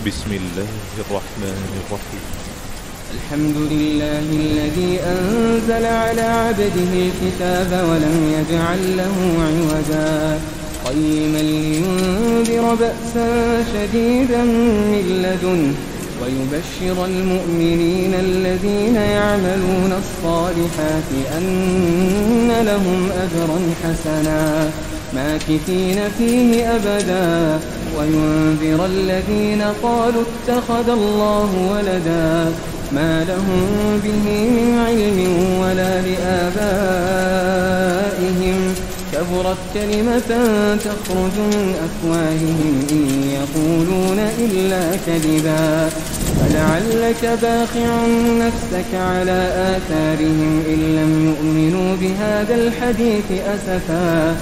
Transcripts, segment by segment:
بسم الله الرحمن الرحيم. الحمد لله الذي أنزل على عبده الكتاب ولم يجعل له عوجا قيما لينذر بأسا شديدا من لدنه ويبشر المؤمنين الذين يعملون الصالحات أن لهم أجرا حسنا ماكثين فيه أبدا وينذر الذين قالوا اتخذ الله ولدا ما لهم به من علم ولا لآبائهم كبرت كلمة تخرج من أفواههم إن يقولون إلا كذبا فلعلك باخع نفسك على آثارهم إن لم يؤمنوا بهذا الحديث أسفا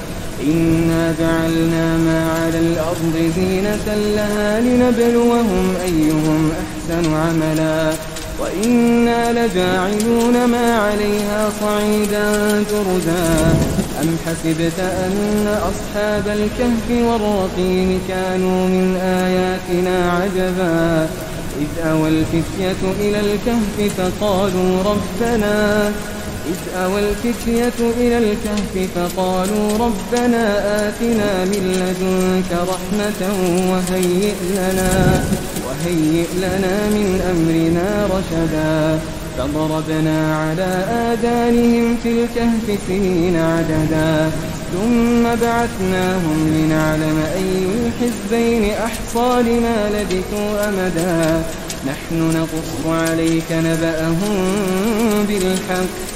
إنا جعلنا ما على الأرض زينة لها لنبلوهم أيهم أحسن عملا وإنا لجاعلون ما عليها صعيدا جرزا أم حسبت أن أصحاب الكهف والرقيم كانوا من آياتنا عجبا إذ أوى الفتية إلى الكهف فقالوا ربنا آتنا من لدنك رحمة وهيئ لنا من أمرنا رشدا فضربنا على آذانهم في الكهف سنين عددا ثم بعثناهم لنعلم أي الحزبين أحصى لما لبثوا أمدا نحن نقص عليك نبأهم بالحق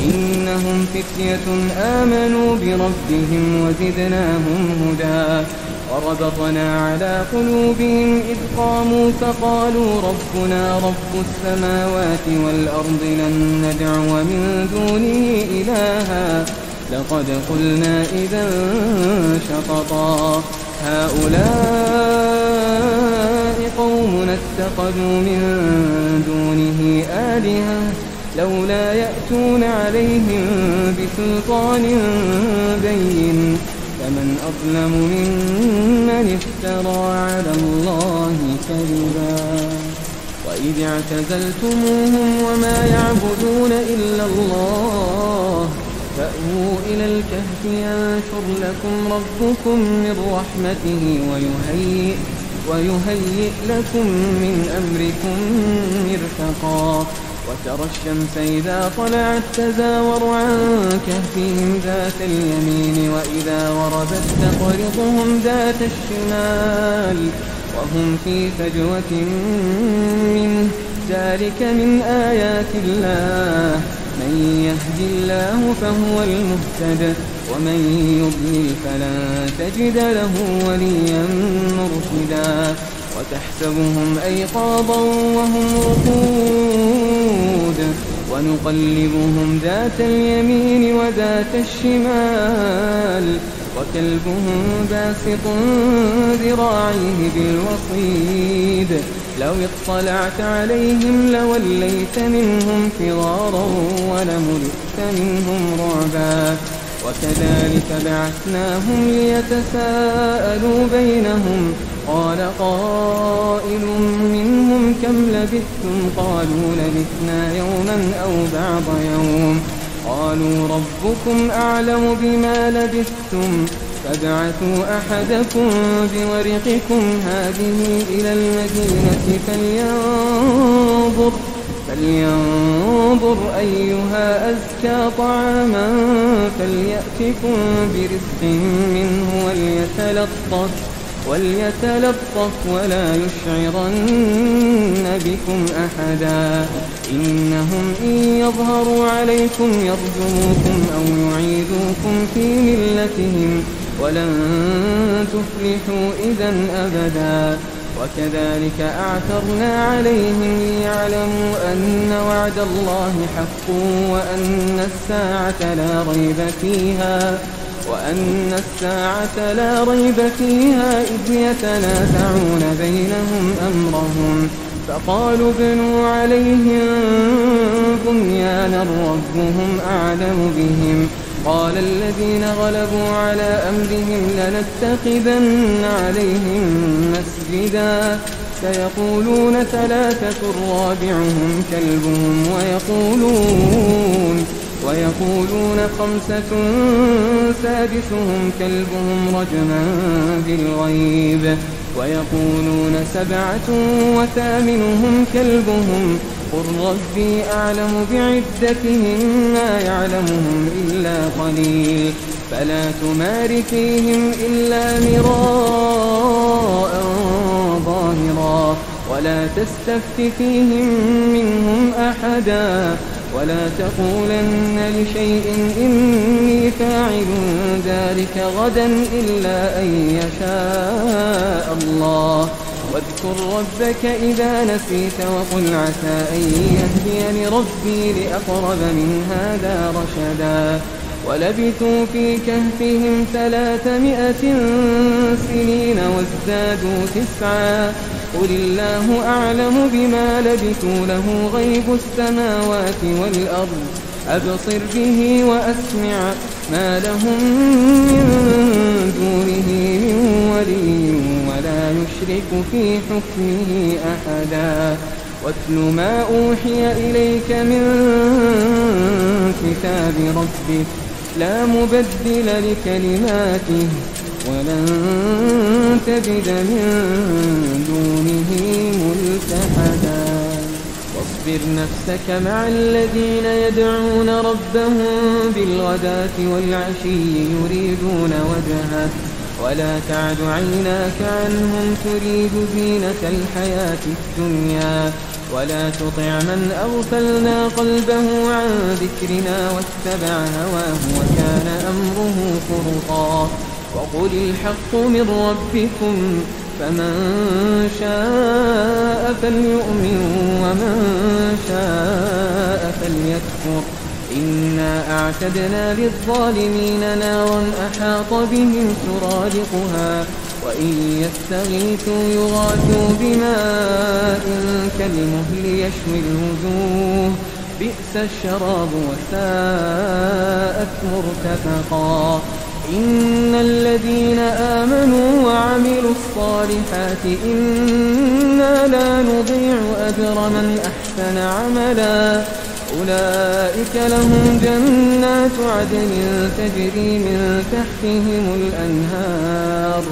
إنهم فتية آمنوا بربهم وزدناهم هدى وربطنا على قلوبهم إذ قاموا فقالوا ربنا رب السماوات والأرض لن ندعو من دونه إلها لقد قلنا إذا شططا هؤلاء قومنا اتخذوا من دونه آلهة لولا يأتون عليهم بسلطان بين فمن أظلم ممن افترى على الله كذبا وإذ اعتزلتموهم وما يعبدون إلا الله فأووا إلى الكهف ينشر لكم ربكم من رحمته ويهيئ لكم من أمركم مرفقا وترى الشمس إذا طلعت تزاور عن كهفهم ذات اليمين وإذا غربت تقرضهم ذات الشمال وهم في فجوة منه ذلك من آيات الله من يهد الله فهو المهتد ومن يضلل فلن تجد له وليا مرشدا وتحسبهم أيقاظا وهم رقود ونقلبهم ذات اليمين وذات الشمال وكلبهم باسط ذراعيه بالوصيد لو اطلعت عليهم لوليت منهم فرارا ولملئت منهم رعبا وكذلك بعثناهم ليتساءلوا بينهم قال قائل منهم كم لبثتم قالوا لبثنا يوما أو بعض يوم قالوا ربكم أعلم بما لبثتم فابعثوا أحدكم بورقكم هذه إلى المدينة فلينظر أيها أزكى طعاما فليأتكم برزق منه وليتلطف ولا يشعرن بكم أحدا إنهم إن يظهروا عليكم يرجموكم أو يعيدوكم في ملتهم ولن تفلحوا إذا أبدا وكذلك أعثرنا عليهم ليعلموا أن وعد الله حق وأن الساعة لا ريب فيها إذ يتنازعون بينهم أمرهم فقالوا ابنوا عليهم بنيانا ربهم أعلم بهم قال الذين غلبوا على أمرهم لنتخذن عليهم مسجدا سيقولون ثلاثة رابعهم كلبهم ويقولون خمسة سادسهم كلبهم رجما بالغيب ويقولون سبعة وثامنهم كلبهم قل ربي أعلم بعدتهم ما يعلمهم إلا قليل فلا تمار فيهم إلا مراء ظاهرا ولا تستفت فيهم منهم أحدا ولا تقولن لشيء إني فاعل ذلك غدا إلا أن يشاء الله واذكر ربك إذا نسيت وقل عسى أن يهديني ربي لأقرب من هذا رشدا ولبثوا في كهفهم 300 سنين وازدادوا 9 قل الله أعلم بما لبثوا له غيب السماوات والأرض أبصر به وأسمع ما لهم من دونه من ولي ولا يشرك في حكمه أحدا واتل ما أوحي إليك من كتاب ربك لا مبدل لكلماته ولن تجد من دونه ملتحدا واصبر نفسك مع الذين يدعون ربهم بالغداة والعشي يريدون وجهه ولا تعد عيناك عنهم تريد زينة الحياة الدنيا ولا تطع من أغفلنا قلبه عن ذكرنا واتبع هواه وكان أمره فرطا وقل الحق من ربكم فمن شاء فليؤمن ومن شاء فليكفر إنا أعتدنا للظالمين نارا أحاط بهم سرادقها وإن يستغيثوا يغاثوا بماء كالمهل يشوي الوجوه بئس الشراب وساءت مرتفقا إن الذين آمنوا وعملوا الصالحات إنا لا نضيع أجر من أحسن عملا أولئك لهم جنات عدن تجري من تحتهم الأنهار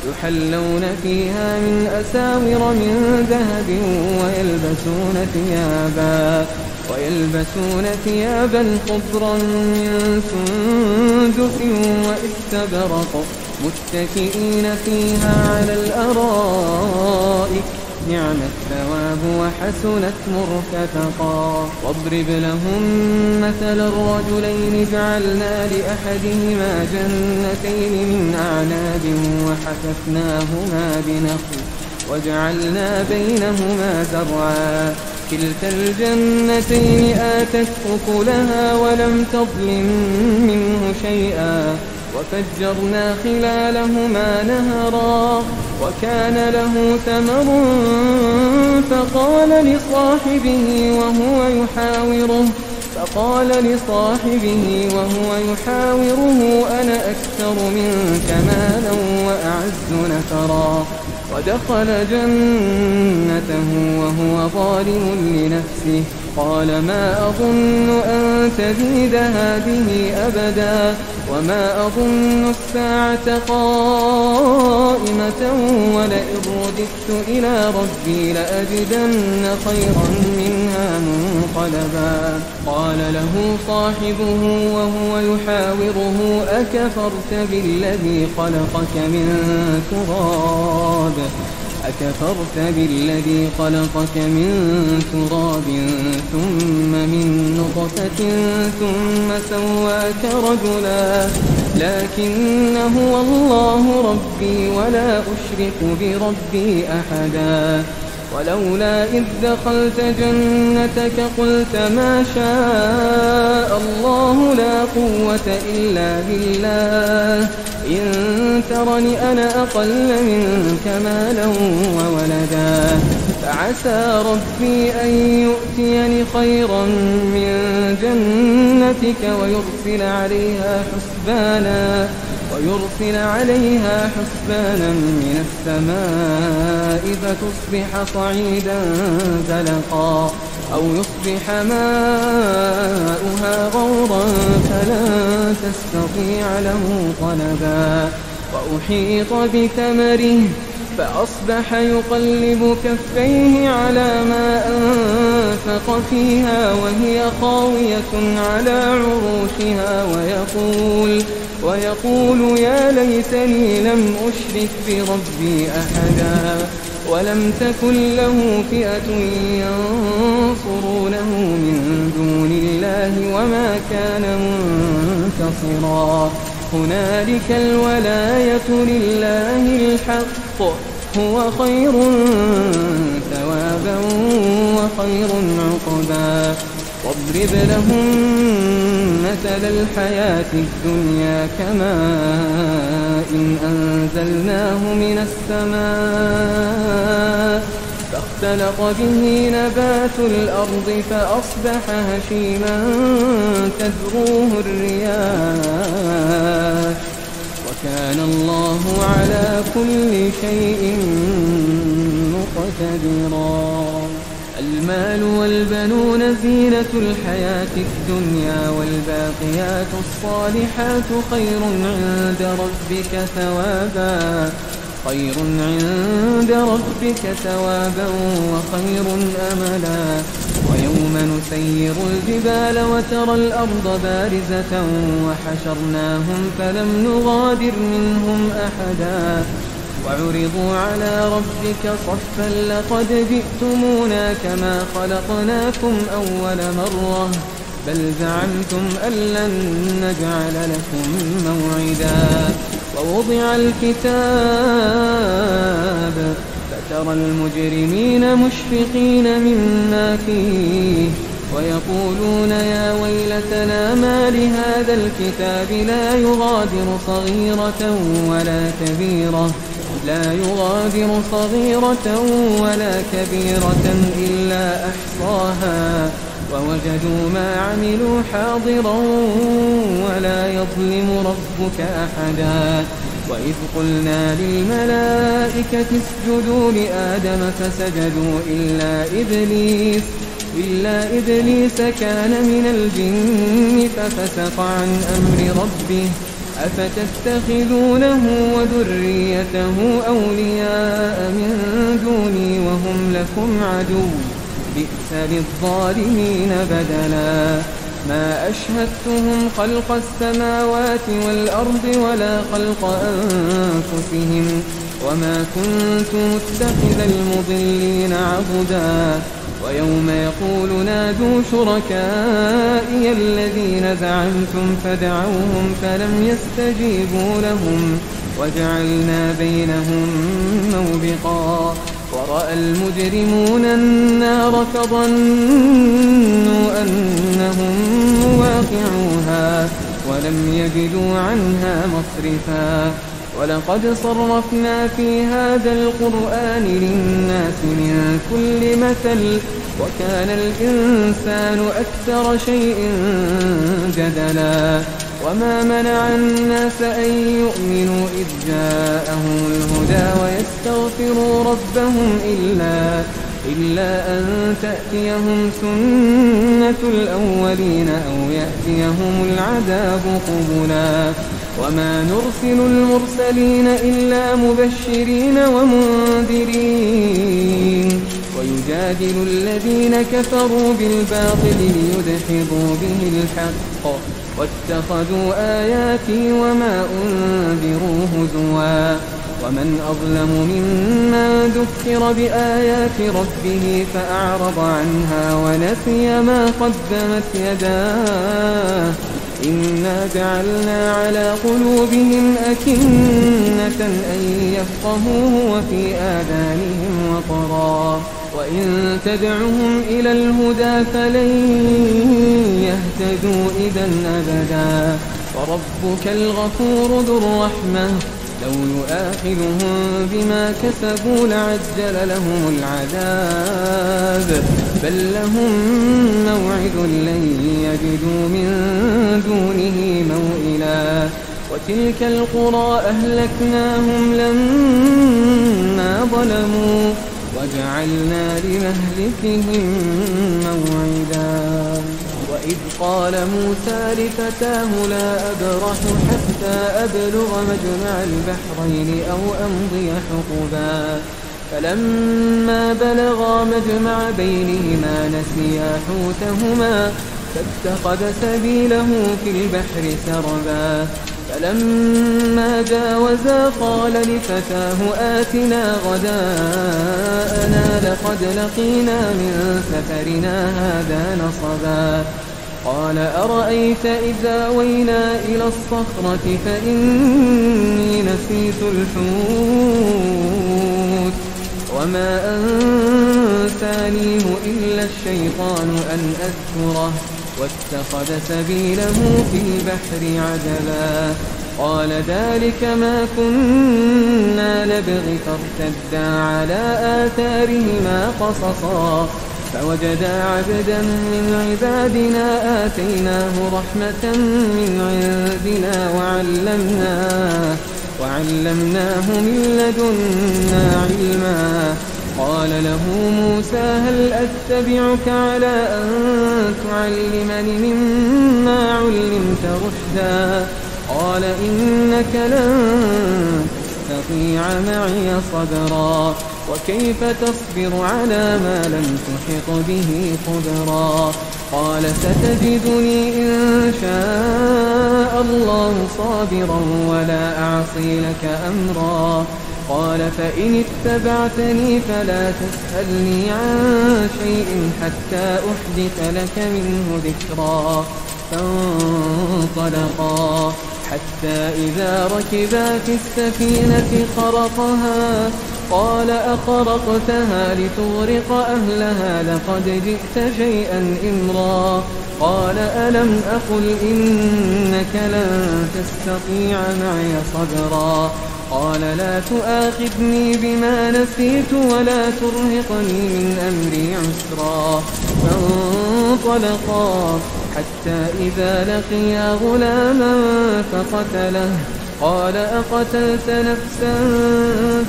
يحلون فيها من أساور من ذهب ويلبسون ثيابا خضرا من سندس واستبرق متكئين فيها على الأرائك نعم الثواب وحسنت مرتفقا واضرب لهم مثل الرجلين جعلنا لأحدهما جنتين من أعناب وحففناهما بنخل وجعلنا بينهما زرعا كلتا الجنتين آتت أكلها ولم تظلم منه شيئا وفجرنا خلالهما نهرا وكان له ثمر فقال لصاحبه وهو يحاوره أنا أكثر منك مالا وأعز نفرا ودخل جنته وهو ظالم لنفسه قال ما أظن أن تبيد هذه أبدا وما أظن الساعة قائمة ولئن رددت إلى ربي لأجدن خيرا منها منقلبا قال له صاحبه وهو يحاوره أكفرت بالذي خلقك من تراب ثم من نطفة ثم سواك رجلا لكن هو الله ربي ولا أشرك بربي أحدا ولولا إذ دخلت جنتك قلت ما شاء الله لا قوة إلا بالله إن ترني أنا أقل منك مالا وولدا فعسى ربي أن يؤتيني خيرا من جنتك ويرسل عليها حسبانا من السماء فتصبح صعيدا زلقا أو يصبح ماؤها غورا فلن تستطيع له طلبا وأحيط بثمره فأصبح يقلب كفيه على ما أنفق فيها وهي خاوية على عروشها ويقول يا ليتني لم أشرك بربي أحدا ولم تكن له فئة ينصرونه من دون الله وما كان منتصرا هنالك الولاية لله الحق هو خير ثوابا وخير عقبا واضرب لهم مثل الحياة الدنيا كماء أنزلناه من السماء فاختلط به نبات الأرض فأصبح هشيما تذروه الرياح وكان الله على كل شيء مقتدرا المال والبنون زينة الحياة الدنيا والباقيات الصالحات خير عند ربك ثوابا وخير أملا ويوم نسير الجبال وترى الأرض بارزة وحشرناهم فلم نغادر منهم أحدا وعرضوا على ربك صفا لقد جئتمونا كما خلقناكم أول مرة بل زعمتم أن لن نجعل لكم موعدا ووضع الكتاب فترى المجرمين مشفقين مما فيه ويقولون يا ويلتنا ما لهذا الكتاب لا يغادر صغيرة ولا كبيرة إلا أحصاها ووجدوا ما عملوا حاضرا ولا يظلم ربك أحدا وإذ قلنا للملائكة اسجدوا لآدم فسجدوا إلا إبليس كان من الجن ففسق عن أمر ربه أفتتخذونه وذريته أولياء من دوني وهم لكم عدو بئس للظالمين بدلا ما أشهدتهم خلق السماوات والأرض ولا خلق أنفسهم وما كنت متخذ المضلين عضدا ويوم يقول نادوا شركائي الذين زعمتم فدعوهم فلم يستجيبوا لهم وجعلنا بينهم موبقا ورأى المجرمون النار فظنوا أنهم مواقعوها ولم يجدوا عنها مصرفا ولقد صرفنا في هذا القرآن للناس من كل مثل وكان الإنسان أكثر شيء جدلا وما منع الناس أن يؤمنوا إذ جاءهم الهدى ويستغفروا ربهم إلا أن تأتيهم سنة الأولين أو يأتيهم العذاب قبلا وما نرسل المرسلين إلا مبشرين ومنذرين ويجادل الذين كفروا بالباطل ليدحضوا به الحق واتخذوا آياتي وما أنذروا هزوا ومن أظلم ممن ذكر بآيات ربه فأعرض عنها ونسي ما قدمت يداه إنا جعلنا على قلوبهم أكنة أن يفقهوه وفي آذانهم وقرا وإن تدعهم إلى الهدى فلن يهتدوا إذا أبدا وربك الغفور ذو الرحمة لو يؤاخذهم بما كسبوا لعجل لهم العذاب بل لهم موعد لن يجدوا من دونه موئلا وتلك القرى أهلكناهم لما ظلموا وجعلنا لمهلكهم موعدا وإذ قال موسى لفتاه لا أبرح حتى أبلغ مجمع البحرين أو أمضي حقبا فلما بلغا مجمع بينهما نسيا حوتهما فاتخذ سبيله في البحر سربا فلما جاوزا قال لفتاه آتنا غداءنا لقد لقينا من سفرنا هذا نصبا قال أرأيت إذا وينا إلى الصخرة فإني نسيت الحوت وما أنسانيه إلا الشيطان أن أذكره واتخذ سبيله في البحر عجبا قال ذلك ما كنا نبغي فارتدا على آثارهما قصصا فوجدا عبدا من عبادنا آتيناه رحمة من عندنا وعلمناه من لدنا علما قال له موسى هل أتبعك على أن تعلمني مما علمت رشدا قال إنك لن تستطيع معي صبرا وكيف تصبر على ما لم تحط به خبرا قال ستجدني إن شاء الله صابرا ولا أعصي لك أمرا قال فإن اتبعتني فلا تسألني عن شيء حتى أحدث لك منه ذكرا فانطلقا حتى إذا ركبا في السفينة خرقها قال أخرقتها لتغرق أهلها لقد جئت شيئا إمرا قال ألم أقل إنك لن تستطيع معي صبرا قال لا تؤاخذني بما نسيت ولا ترهقني من أمري عسرا فانطلقا حتى إذا لقيا غلاما فقتله قال أقتلت نفسا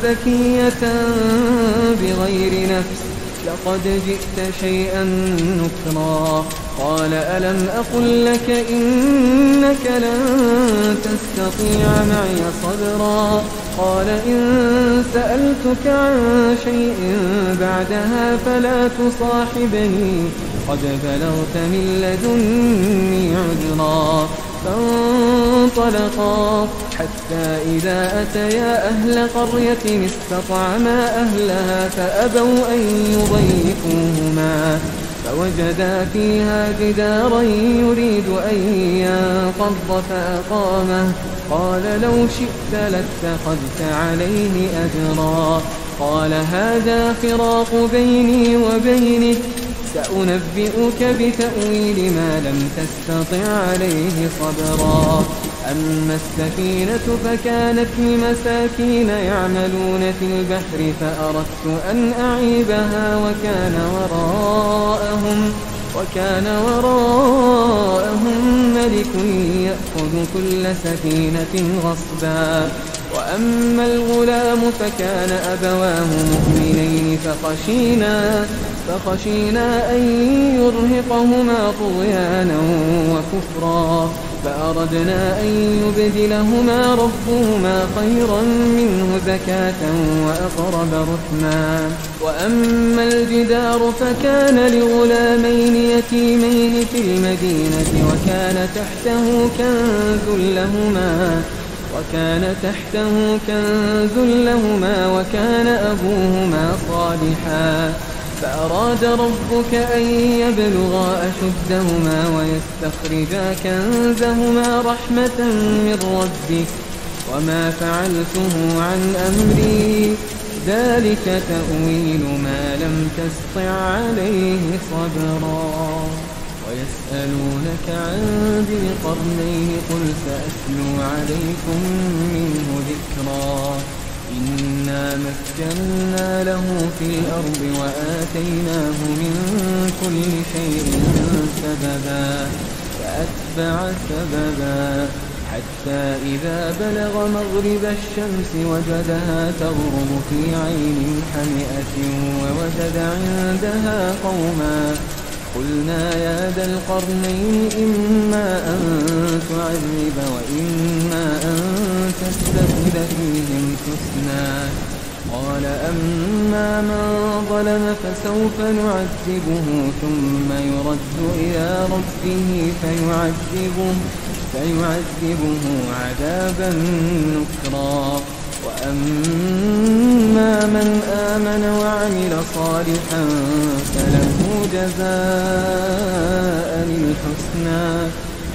زكية بغير نفس لقد جئت شيئا نكرا قال ألم أقل لك إنك لن تستطيع معي صبرا قال إن سألتك عن شيء بعدها فلا تصاحبني قد بلغت من لدني عذرا فانطلقا حتى إذا أتيا أهل قرية استطعما أهلها فأبوا أن يضيفوهما فوجدا فيها جدارا يريد أن ينقض فأقامه قال لو شئت لاتخذت عليه أجرا قال هذا فراق بيني وبينك سأنبئك بتأويل ما لم تستطع عليه صبرا أما السفينة فكانت لمساكين يعملون في البحر فأردت أن أعيبها وكان وراءهم ملك يأخذ كل سفينة غصبا وأما الغلام فكان أبواه مؤمنين فخشينا أن يرهقهما طغيانا وكفرا فأردنا أن يبدلهما ربهما خيرا منه زكاة وأقرب رحما وأما الجدار فكان لغلامين يتيمين في المدينة وكان تحته كنز لهما وكان أبوهما صالحا فأراد ربك أن يبلغا أشدهما ويستخرجا كنزهما رحمة من ربك وما فعلته عن أمري ذلك تأويل ما لم تسطع عليه صبرا ويسألونك عن ذي القرنين قل سأتلو عليكم منه ذكرا إنا مكنا له في الأرض وآتيناه من كل شيء سببا فأتبع سببا حتى إذا بلغ مغرب الشمس وجدها تغرب في عين حمئة ووجد عندها قوما قلنا يا ذا القرنين إما أن تعذب وإما أن تستخذ فيهم حسنا قال أما من ظلم فسوف نعذبه ثم يرد إلى ربه فيعذبه عذابا نكرا وأما من آمن وعمل صالحا فله جزاء الحسنى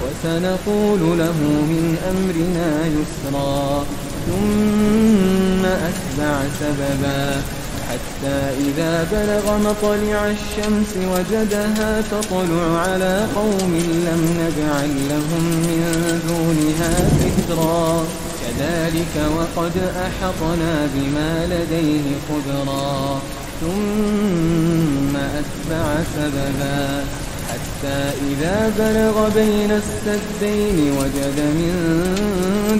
وسنقول له من أمرنا يسرا ثم أتبع سببا حتى إذا بلغ مطلع الشمس وجدها تطلع على قوم لم نجعل لهم من دونها سترا كذلك وقد أحطنا بما لديه خبرا ثم أتبع سببا حتى إذا بلغ بين السدين وجد من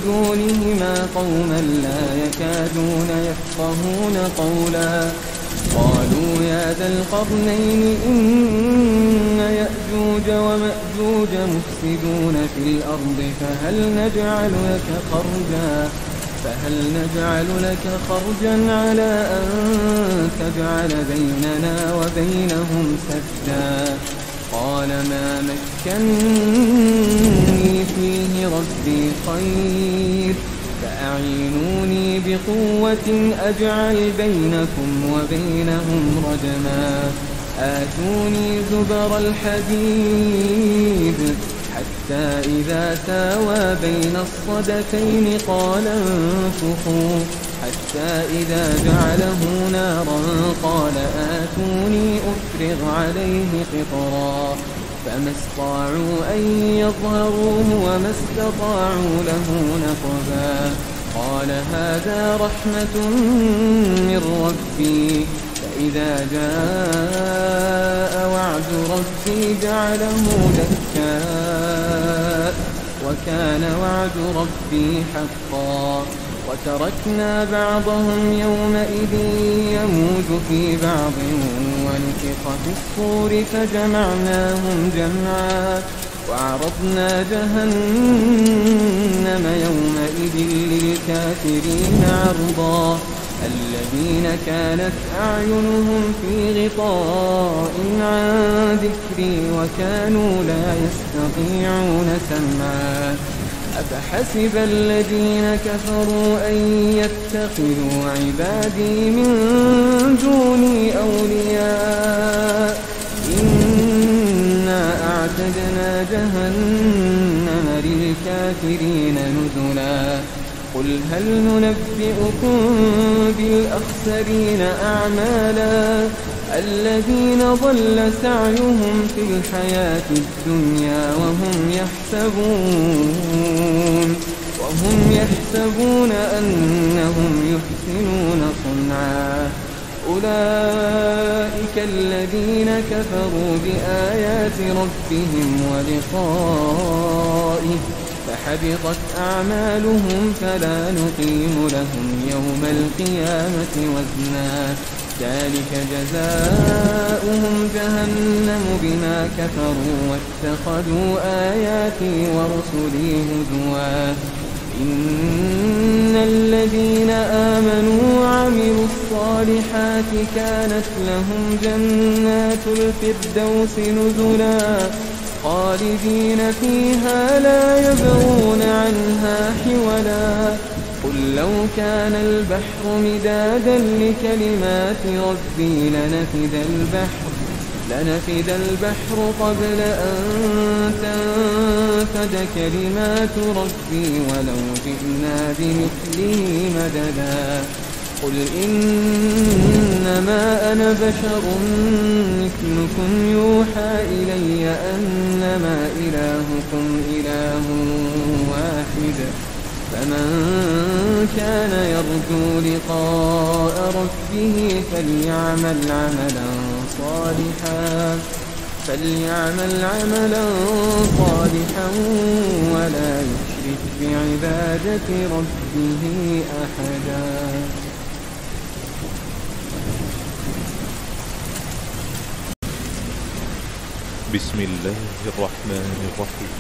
دونهما قوما لا يكادون يفقهون قولا قالوا يا ذا القرنين إن يأجوج ومأجوج مفسدون في الأرض فهل نجعل لك خرجا على أن تجعل بيننا وبينهم سدا قال ما مكنني فيه ربي خير فأعينوني بقوة أجعل بينكم وبينهم رجما آتوني زبر الحديد حتى إذا ساوى بين الصدفين قال انفخوا حتى إذا جعله نارا قال آتوني أفرغ عليه قطرا فما استطاعوا أن يظهروه وما استطاعوا له نقبا قال هذا رحمة من ربي فإذا جاء وعد ربي جعله دكاء وكان وعد ربي حقا وتركنا بعضهم يومئذ يموج في بعض ونفخ في الصور فجمعناهم جمعا وعرضنا جهنم يومئذ للكافرين عرضا الذين كانت أعينهم في غطاء عن ذكري وكانوا لا يستطيعون سمعا أفحسب الذين كفروا أن يتخذوا عبادي من دوني أولياء إنا أعتدنا جهنم للكافرين نزلا قل هل ننبئكم بالأخسرين أعمالا الذين ضل سعيهم في الحياة الدنيا وهم يحسبون أنهم يحسنون صنعا أولئك الذين كفروا بآيات ربهم ولقائه فحبطت أعمالهم فلا نقيم لهم يوم القيامة وزنا ذلك جزاؤهم جهنم بما كفروا واتخذوا آياتي ورسلي هزوا إن الذين آمنوا وعملوا الصالحات كانت لهم جنات الفردوس نزلا خالدين فيها لا يبغون عنها حولا قل لو كان البحر مدادا لكلمات ربي لنفد البحر قبل أن تنفد كلمات ربي ولو جئنا بمثله مددا قل إنما أنا بشر مثلكم يوحى إلي أنما إلهكم إله واحد فمن كان يرجو لقاء ربه فليعمل عملا صالحا ولا يشرك بعبادة ربه أحدا. بسم الله الرحمن الرحيم.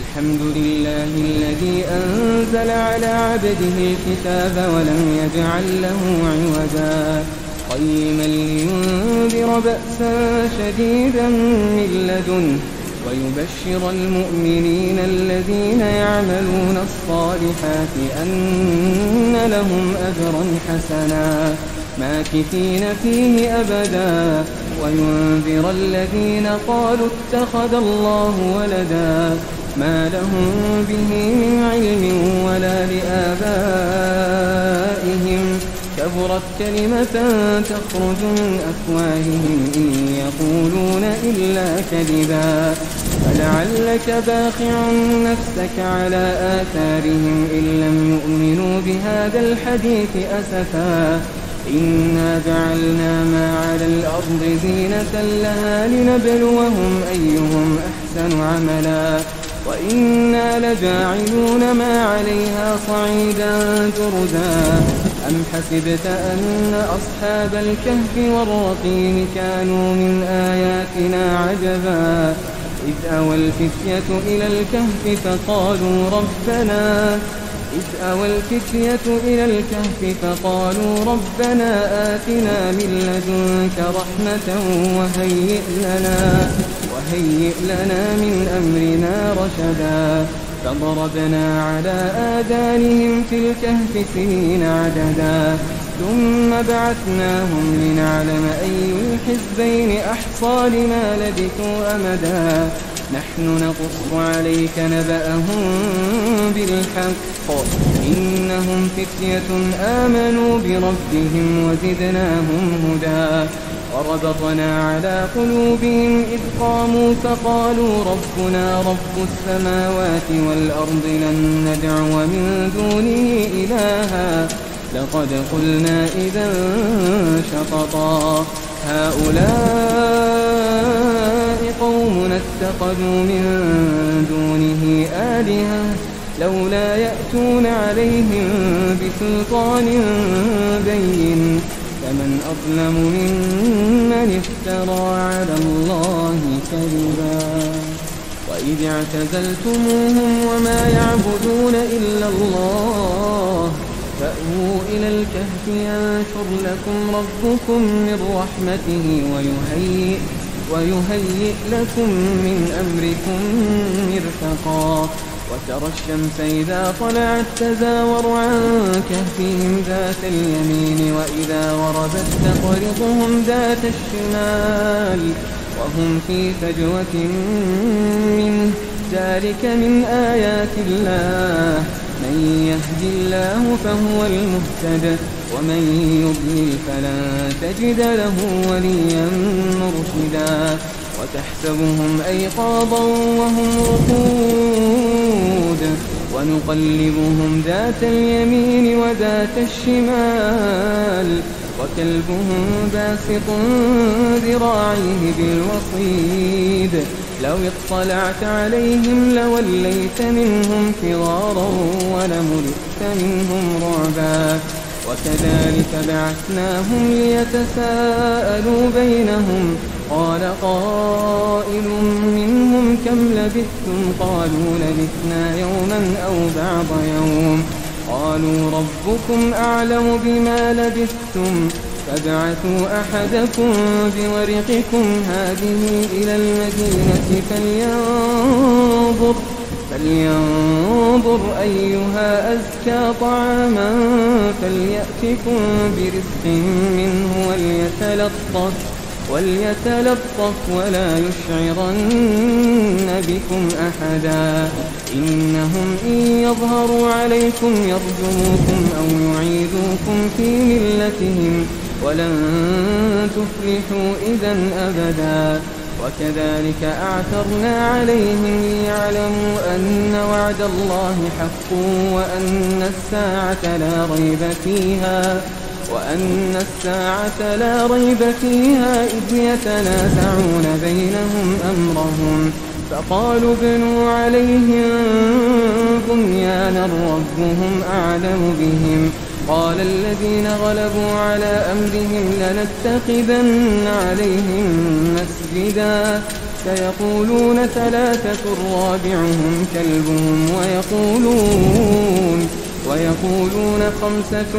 الحمد لله الذي أنزل على عبده الكتاب ولم يجعل له عوجا قيما لينذر بأسا شديدا من لدنه ويبشر المؤمنين الذين يعملون الصالحات أن لهم أجرا حسنا ماكثين فيه أبدا وينذر الذين قالوا اتخذ الله ولدا ما لهم به من علم ولا لآبائهم كبرت كلمة تخرج من أفواههم إن يقولون إلا كذبا فلعلك باخع نفسك على آثارهم إن لم يؤمنوا بهذا الحديث أسفا إنا جعلنا ما على الأرض زينة لها لنبلوهم أيهم أحسن عملا وإنا لجاعلون ما عليها صعيدا جرزا أم حسبت أن أصحاب الكهف والرقيم كانوا من آياتنا عجبا إذ أوى الفتية إلى الكهف فقالوا ربنا آتنا من لدنك رحمة وهيئ لنا من أمرنا رشدا فضربنا على آذانهم في الكهف سنين عددا ثم بعثناهم لنعلم أي الحزبين أحصى لما لبثوا أمدا نحن نقص عليك نبأهم بالحق إنهم فتية آمنوا بربهم وزدناهم هدى وربطنا على قلوبهم إذ قاموا فقالوا ربنا رب السماوات والأرض لن ندعو من دونه إلها لقد قلنا إذا شططا هؤلاء قومنا اتخذوا من دونه آلهة لولا يأتون عليهم بسلطان بين فمن أظلم ممن افترى على الله كذبا وإذ اعتزلتموهم وما يعبدون إلا الله فأووا إلى الكهف ينشر لكم ربكم من رحمته ويهيئ لكم من أمركم مرفقا وترى الشمس إذا طلعت تزاور عن كهفهم ذات اليمين وإذا غربت تقرضهم ذات الشمال وهم في فجوة منه ذلك من آيات الله من يهد الله فهو المهتد ومن يضلل فلن تجد له وليا مرشدا وتحسبهم أيقاظا وهم رقود ونقلبهم ذات اليمين وذات الشمال وكلبهم باسط ذراعيه بالوصيد لو اطلعت عليهم لوليت منهم فرارا ولملئت منهم رعبا وكذلك بعثناهم ليتساءلوا بينهم قال قائل منهم كم لبثتم قالوا لبثنا يوما أو بعض يوم قالوا ربكم أعلم بما لبثتم فابعثوا أحدكم بورقكم هذه إلى المدينة فلينظر أيها أزكى طعاما فليأتكم برزق منه وليتلطف ولا يشعرن بكم أحدا إنهم إن يظهروا عليكم يرجموكم أو يعيدوكم في ملتهم ولن تفلحوا إذا أبدا. وكذلك أعثرنا عليهم ليعلموا أن وعد الله حق وأن الساعة لا ريب فيها إذ يتنازعون بينهم أمرهم فقالوا ابنوا عليهم بنيانا ربهم أعلم بهم قال الذين غلبوا على أمرهم لنتخذن عليهم مسجدا سيقولون ثلاثة رابعهم كلبهم ويقولون خمسة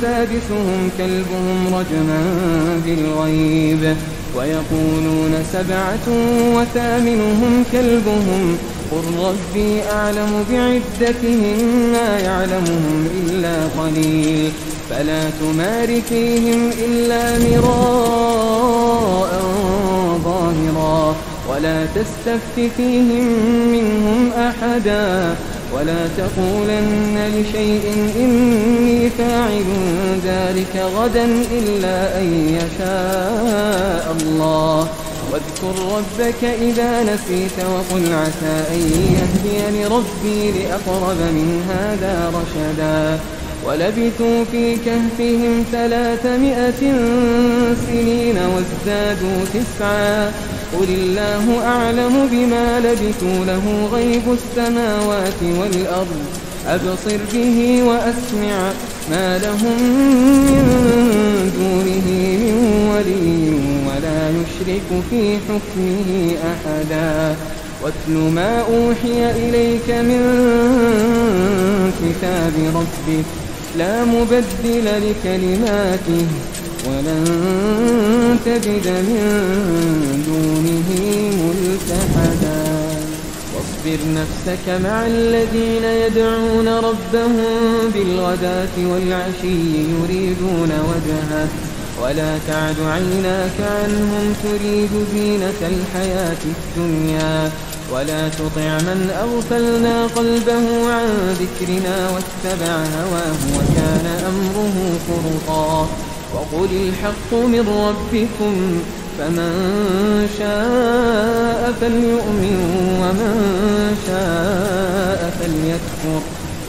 سادسهم كلبهم رجما بالغيب ويقولون سبعة وثامنهم كلبهم قل ربي أعلم بعدتهم ما يعلمهم إلا قليل فلا تمار فيهم إلا مراء ظاهرا ولا تستفت فيهم منهم أحدا ولا تقولن لشيء إني فاعل ذلك غدا إلا أن يشاء الله واذكر ربك إذا نسيت وقل عسى أن يهديني ربي لأقرب من هذا رشدا ولبثوا في كهفهم 300 سنين وازدادوا 9 قل الله أعلم بما لبثوا له غيب السماوات والأرض أبصر به وأسمع ما لهم من دونه من ولي ولا يشرك في حكمه أحدا واتل ما أوحي إليك من كتاب ربك لا مبدل لكلماته ولن تجد من دونه ملتحدا واصبر نفسك مع الذين يدعون ربهم بالغداة والعشي يريدون وجهه ولا تعد عيناك عنهم تريد زينة الحياة الدنيا ولا تطع من أغفلنا قلبه عن ذكرنا واتبع هواه وكان أمره فرطا وقل الحق من ربكم فمن شاء فليؤمن ومن شاء فليكفر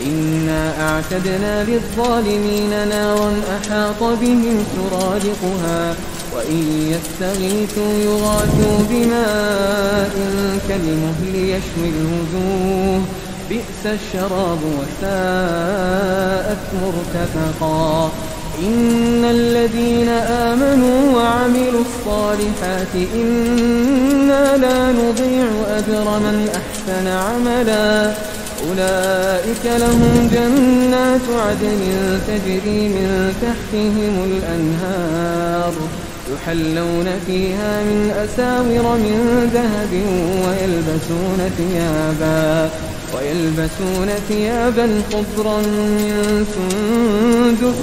إنا أعتدنا للظالمين نارا أحاط بهم سرادقها وإن يستغيثوا يغاثوا بماء كالمهل يشوي الوجوه بئس الشراب وساءت مرتفقا إن الذين آمنوا وعملوا الصالحات إنا لا نضيع أجر من أحسن عملا أولئك لهم جنات عدن تجري من تحتهم الأنهار يحلون فيها من أساور من ذهب ويلبسون ثيابا خضرا من سندس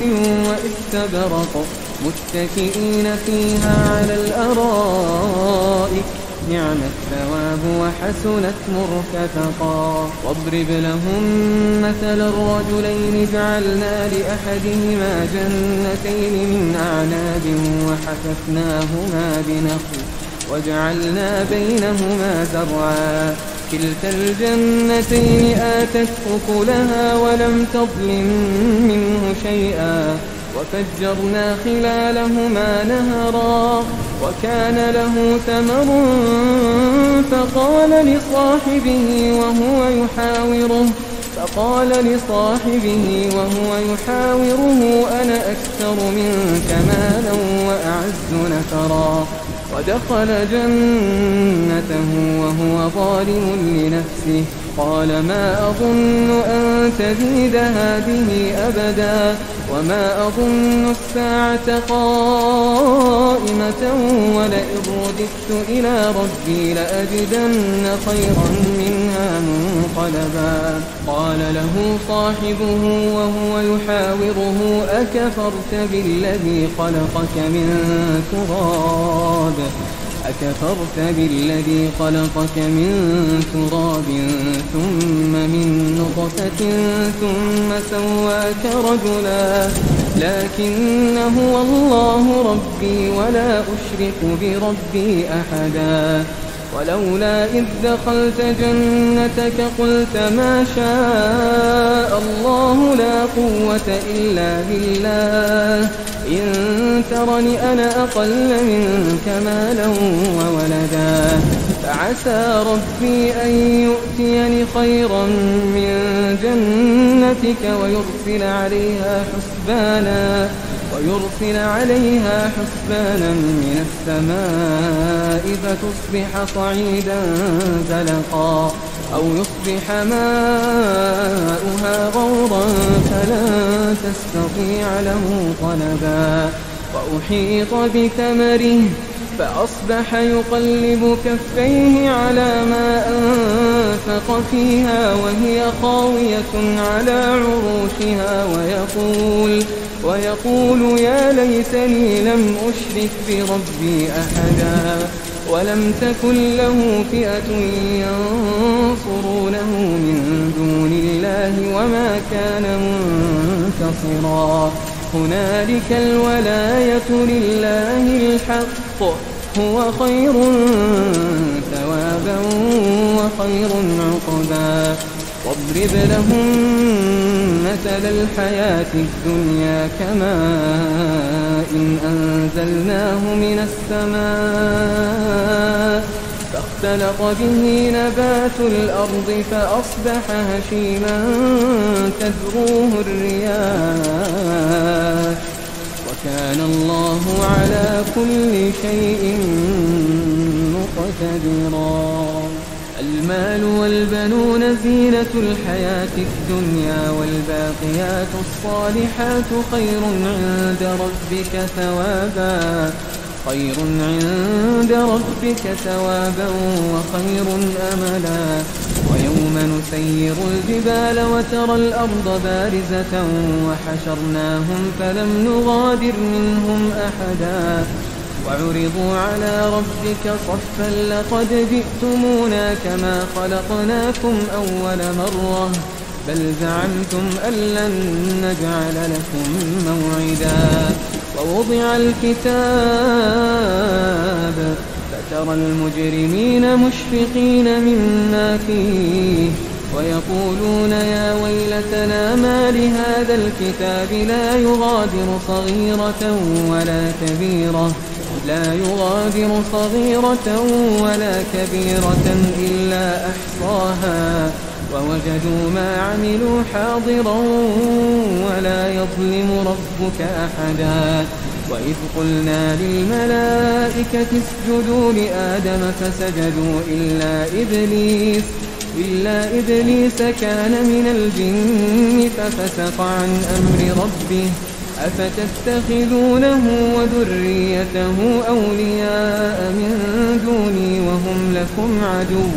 واستبرق متكئين فيها على الأرائك نعم الثواب وحسنت مرتفقا واضرب لهم مثل الرجلين جعلنا لأحدهما جنتين من أعناب وحففناهما بنخل وجعلنا بينهما زرعا كلتا الجنتين آتت أكلها ولم تظلم منه شيئا وفجرنا خلالهما نهرا وكان له ثمر فقال لصاحبه وهو يحاوره أنا أكثر منك مالا وأعز نفرا ودخل جنته وهو ظالم لنفسه قال ما أظن أن تبيد هذه أبدا وما أظن الساعة قائمة ولئن رددت إلى ربي لأجدن خيرا منها منقلبا قال له صاحبه وهو يحاوره أكفرت بالذي خلقك من تراب أكفرت بالذي خلقك من تراب ثم من نطفة ثم سواك رجلا لكن هو الله ربي ولا أشرك بربي أحدا ولولا إذ دخلت جنتك قلت ما شاء الله لا قوة إلا بالله إن ترني أنا أقل منك مالا وولدا فعسى ربي أن يؤتيني خيرا من جنتك ويرسل عليها حسبانا من السماء فتصبح صعيدا زلقا أو يصبح ماؤها غورا فلن تستطيع له طلبا وأحيط بثمره فأصبح يقلب كفيه على ما أنفق فيها وهي خاوية على عروشها ويقول يا ليتني لم أشرك بربي أحدا ولم تكن له فئة ينصرونه من دون الله وما كان منتصرا هنالك الولاية لله الحق هو خير ثوابا وخير عقبا واضرب لهم مثل الحياة الدنيا كماء أنزلناه من السماء فاختلط به نبات الأرض فأصبح هشيما تذروه الرياح وكان الله على كل شيء مقتدرا المال والبنون زينة الحياة الدنيا والباقيات الصالحات خير عند ربك ثوابا وخير أملا ويوم نسير الجبال وترى الأرض بارزة وحشرناهم فلم نغادر منهم أحدا وعرضوا على ربك صفا لقد جئتمونا كما خلقناكم أول مرة بل زعمتم أن لن نجعل لكم موعدا ووضع الكتاب فترى المجرمين مشفقين مما فيه ويقولون يا ويلتنا ما لهذا الكتاب لا يغادر صغيرة ولا كبيرة إلا أحصاها ووجدوا ما عملوا حاضرا ولا يظلم ربك أحدا وإذ قلنا للملائكة اسجدوا لآدم فسجدوا إلا إبليس كان من الجن ففسق عن أمر ربه أفتتخذونه وذريته أولياء من دوني وهم لكم عدو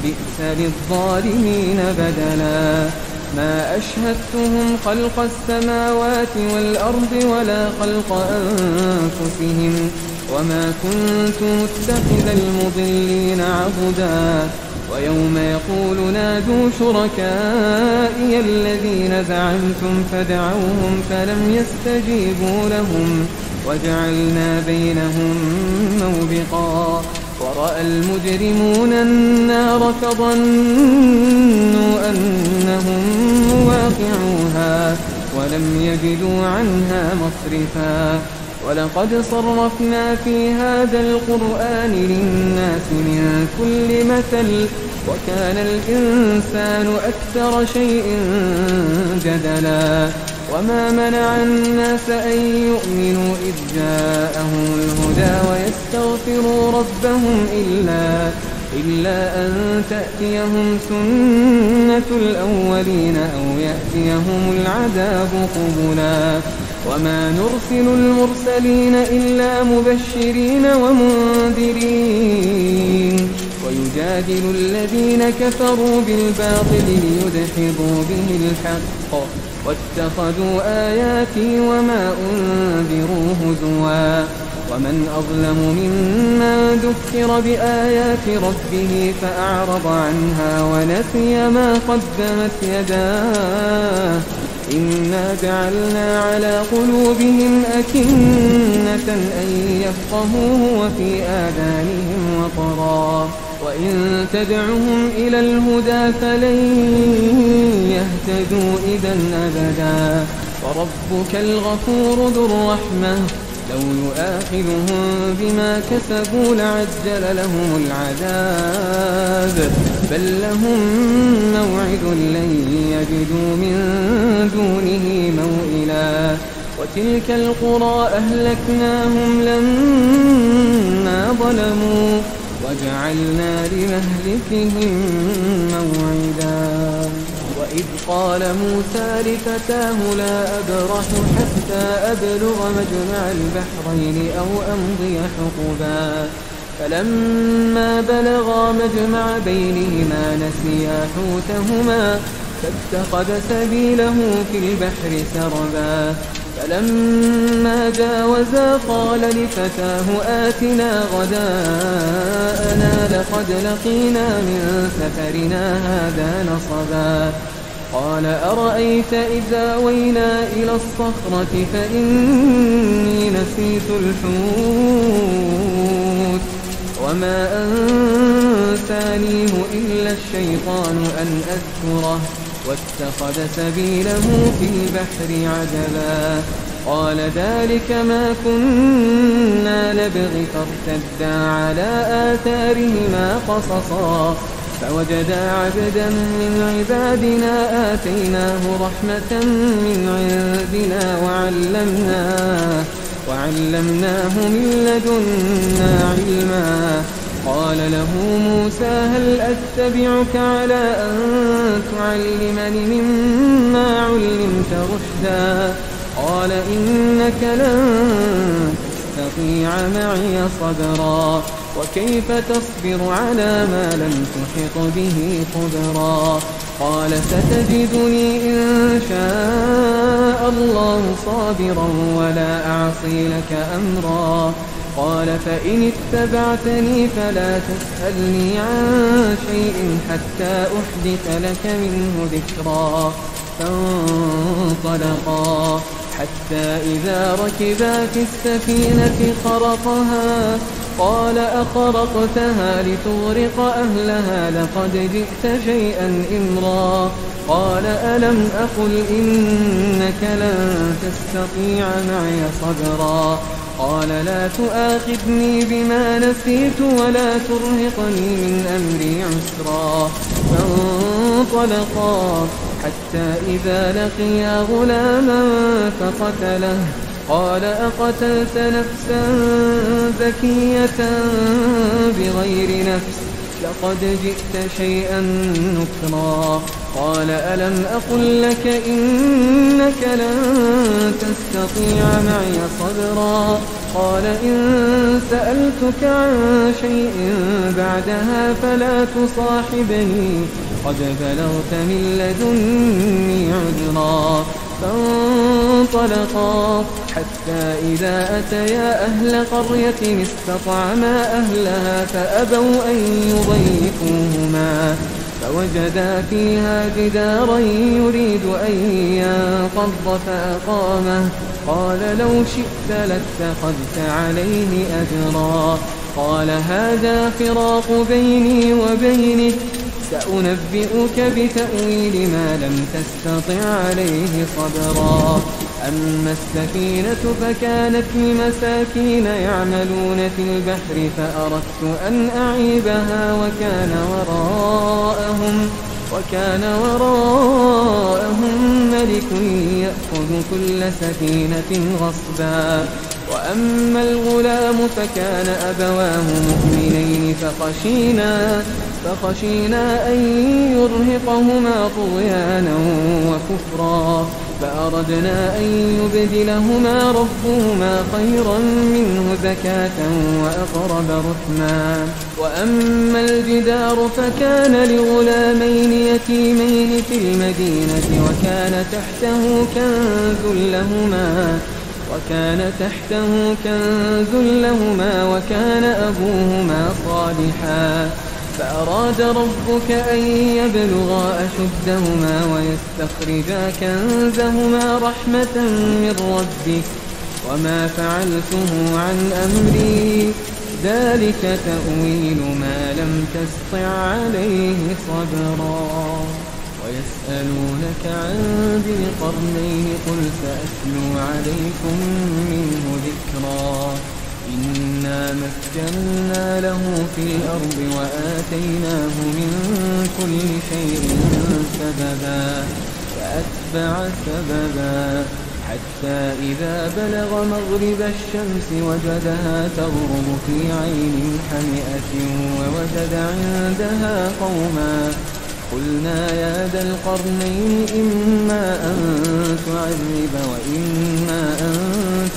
بئس للظالمين بدلا ما أشهدتهم خلق السماوات والأرض ولا خلق أنفسهم وما كنت متخذ المضلين عضدا ويوم يقول نادوا شركائي الذين زعمتم فدعوهم فلم يستجيبوا لهم وجعلنا بينهم موبقا ورأى المجرمون النار فظنوا أنهم مواقعوها ولم يجدوا عنها مصرفا ولقد صرفنا في هذا القرآن للناس من كل مثل وكان الإنسان أكثر شيء جدلا وما منع الناس أن يؤمنوا إذ جاءهم الهدى ويستغفروا ربهم إلا أن تأتيهم سنة الأولين أو يأتيهم العذاب قبلا وما نرسل المرسلين إلا مبشرين ومنذرين ويجادل الذين كفروا بالباطل ليدحضوا به الحق واتخذوا آياتي وما أنذروا هزوا ومن أظلم ممن ذكر بآيات ربه فأعرض عنها ونسي ما قدمت يداه إنا جعلنا على قلوبهم أكنة أن يفقهوه وفي آذانهم وقرا وإن تدعهم إلى الهدى فلن يهتدوا إذا أبدا وربك الغفور ذو الرحمة لو يؤاخذهم بما كسبوا لعجل لهم العذاب بل لهم موعد لن يجدوا من دونه موئلا وتلك القرى أهلكناهم لما ظلموا وجعلنا لمهلكهم موعدا وإذ قال موسى لفتاه لا أبرح حتى أبلغ مجمع البحرين أو أمضي حقبا فلما بلغا مجمع بينهما نسيا حوتهما فاتخذ سبيله في البحر سربا فلما جاوزا قال لفتاه آتنا غداءنا لقد لقينا من سفرنا هذا نصبا قال أرأيت إذا وينا إلى الصخرة فإني نسيت الحوت وما أنسانيه إلا الشيطان أن أذكره واتخذ سبيله في البحر عجبا قال ذلك ما كنا نبغي فارتدا على آثارهما قصصا فوجدا عبدا من عبادنا آتيناه رحمة من عندنا وعلمناه من لدنا علما قال له موسى هل أتبعك على أن تعلمني مما علمت رشدا قال إنك لن تستطيع معي صبرا وكيف تصبر على ما لم تحط به خبرا قال ستجدني إن شاء الله صابرا ولا أعصي لك أمرا قال فإن اتبعتني فلا تسألني عن شيء حتى أحدث لك منه ذكرا فانطلقا حتى إذا ركبا في السفينة خرقها قال أخرقتها لتغرق أهلها لقد جئت شيئا إمرا قال ألم أقل إنك لن تستطيع معي صبرا قال لا تؤاخذني بما نسيت ولا ترهقني من أمري عسرا فانطلقا حتى إذا لقيا غلاما فقتله قال أقتلت نفسا زكية بغير نفس لقد جئت شيئا نكرا قال ألم أقل لك إنك لن تستطيع معي صبرا قال إن سألتك عن شيء بعدها فلا تصاحبني قد بلغت من لدني عذرا فانطلقا حتى إذا أتيا أهل قرية استطعما أهلها فأبوا أن يضيفوهما فوجدا فيها جدارا يريد أن ينقض فأقامه قال لو شئت لاتخذت عليه أجرا قال هذا فراق بيني وبينك سأنبئك بتأويل ما لم تستطع عليه صبرا أما السفينة فكانت لمساكين يعملون في البحر فأردت أن أعيبها وكان وراءهم ملك يأخذ كل سفينة غصبا وأما الغلام فكان أبواه مؤمنين فخشينا أن يرهقهما طغيانا وكفرا فأردنا أن يبدلهما ربهما خيرا منه زكاة وأقرب رحما وأما الجدار فكان لغلامين يتيمين في المدينة وكان تحته كنز لهما وكان تحته كنز لهما وكان أبوهما صالحا فأراد ربك أن يبلغا أشدهما ويستخرجا كنزهما رحمة من ربك وما فعلته عن أمري ذلك تأويل ما لم تسطع عليه صبرا ويسألونك عن ذي القرنين قل سأتلو عليكم منه ذكرا إنا مكنا له في الأرض وآتيناه من كل شيء سببا فأتبع سببا حتى إذا بلغ مغرب الشمس وجدها تغرب في عين حمئة ووجد عندها قوما قلنا يا ذا القرنين إما أن تعذب وإما أن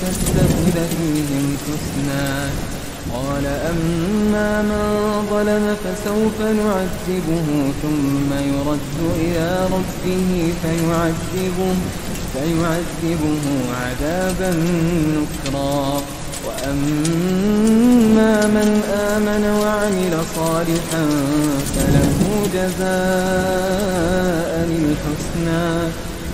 تستخذ فيهم حسنا قال أما من ظلم فسوف نعذبه ثم يرد إلى ربه فيعذبه عذابا نكرا وأما من آمن وعمل صالحا فله جزاء الحسنى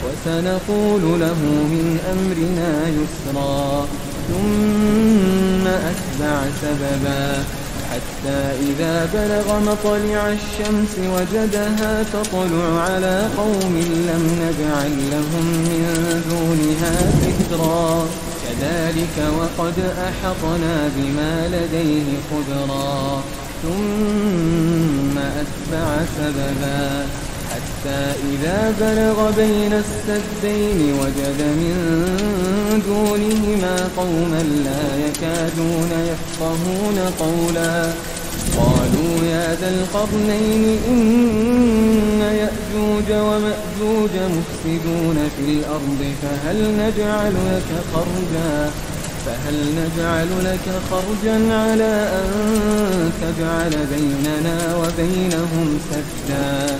وسنقول له من أمرنا يسرا ثم أتبع سببا حتى إذا بلغ مطلع الشمس وجدها تطلع على قوم لم نجعل لهم من دونها سترا كذلك وقد أحطنا بما لديه خبرا ثم أتبع سببا حتى إذا بلغ بين السدين وجد من دونهما قوما لا يكادون يفقهون قولا قالوا يا ذا القرنين إن يأجوج ومأجوج مفسدون في الأرض فهل نجعل لك خرجا على أن تجعل بيننا وبينهم سدا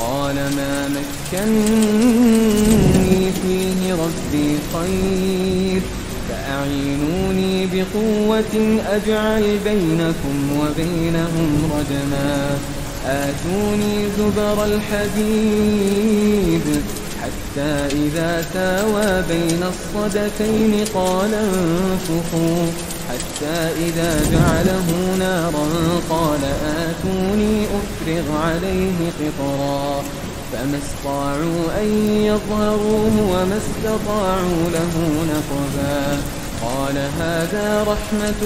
قال ما مكنني فيه ربي خير فأعينوني بقوة أجعل بينكم وبينهم ردما آتوني زبر الحديد حتى إذا ساوى بين الصدفين قال انفخوا حتى إذا جعله نارا قال آتوني أفرغ عليه قطرا فما استطاعوا أن يظهروه وما استطاعوا له نقبا قال هذا رحمة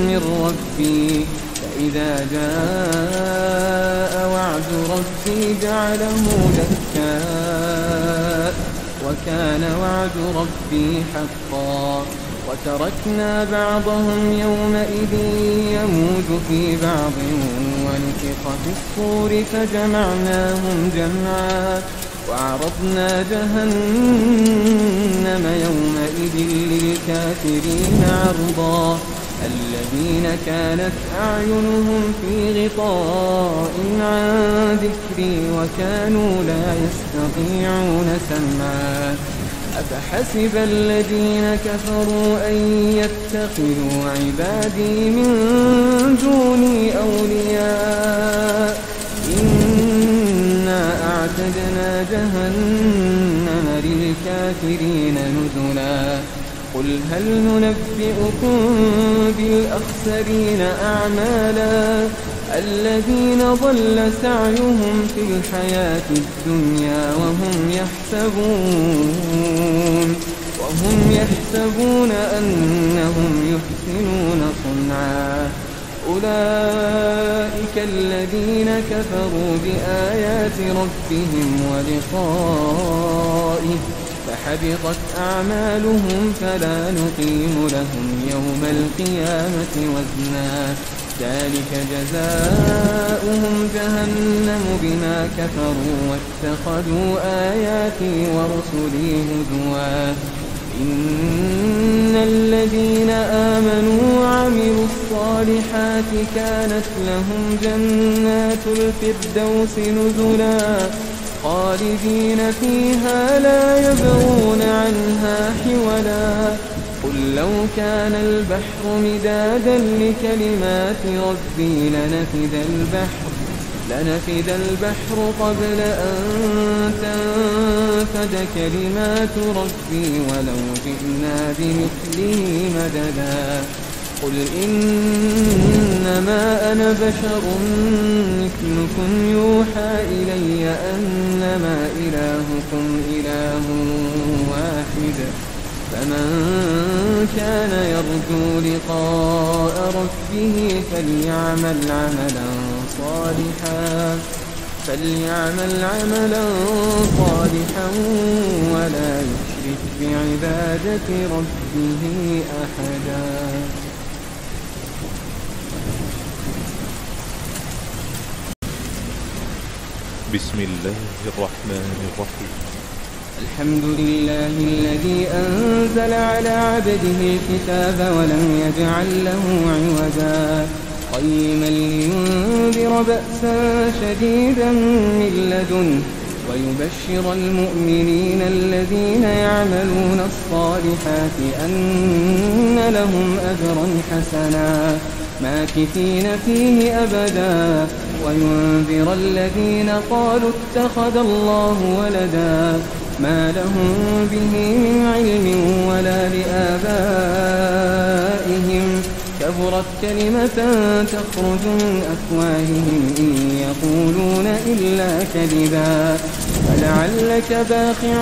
من ربي فإذا جاء وعد ربي جعله دكاء وكان وعد ربي حقا وتركنا بعضهم يومئذ يموج في بعض ونفخ في الصور فجمعناهم جمعا وعرضنا جهنم يومئذ للكافرين عرضا الذين كانت أعينهم في غطاء عن ذكري وكانوا لا يستطيعون سمعا أفحسب الذين كفروا أن يتخذوا عبادي من دوني أولياء إنا أعتدنا جهنم للكافرين نزلا قل هل ننبئكم بالأخسرين أعمالا الذين ضل سعيهم في الحياة الدنيا وهم يحسبون أنهم يحسنون صنعا أولئك الذين كفروا بآيات ربهم ولقائه فحبطت أعمالهم فلا نقيم لهم يوم القيامة وزنا ذلك جزاؤهم جهنم بما كفروا واتخذوا آياتي ورسلي هزوا إن الذين آمنوا وعملوا الصالحات كانت لهم جنات الفردوس نزلا خالدين فيها لا يبغون عنها حولا قل لو كان البحر مدادا لكلمات ربي لنفد البحر قبل أن تنفد كلمات ربي ولو جئنا بمثله مددا قل إنما أنا بشر مثلكم يوحى إلي أنما إلهكم إله واحد فمن كان يرجو لقاء ربه فليعمل عملا صالحا ولا يشرك بعبادة ربه أحدا. بسم الله الرحمن الرحيم. الحمد لله الذي أنزل على عبده الكتاب ولم يجعل له عوجا قيما لينذر بأسا شديدا من لدنه ويبشر المؤمنين الذين يعملون الصالحات أن لهم أجرا حسنا ماكثين فيه أبدا وينذر الذين قالوا اتخذ الله ولدا ما لهم به من علم ولا لآبائهم كبرت كلمة تخرج من أفواههم إن يقولون إلا كذبا فلعلك باخع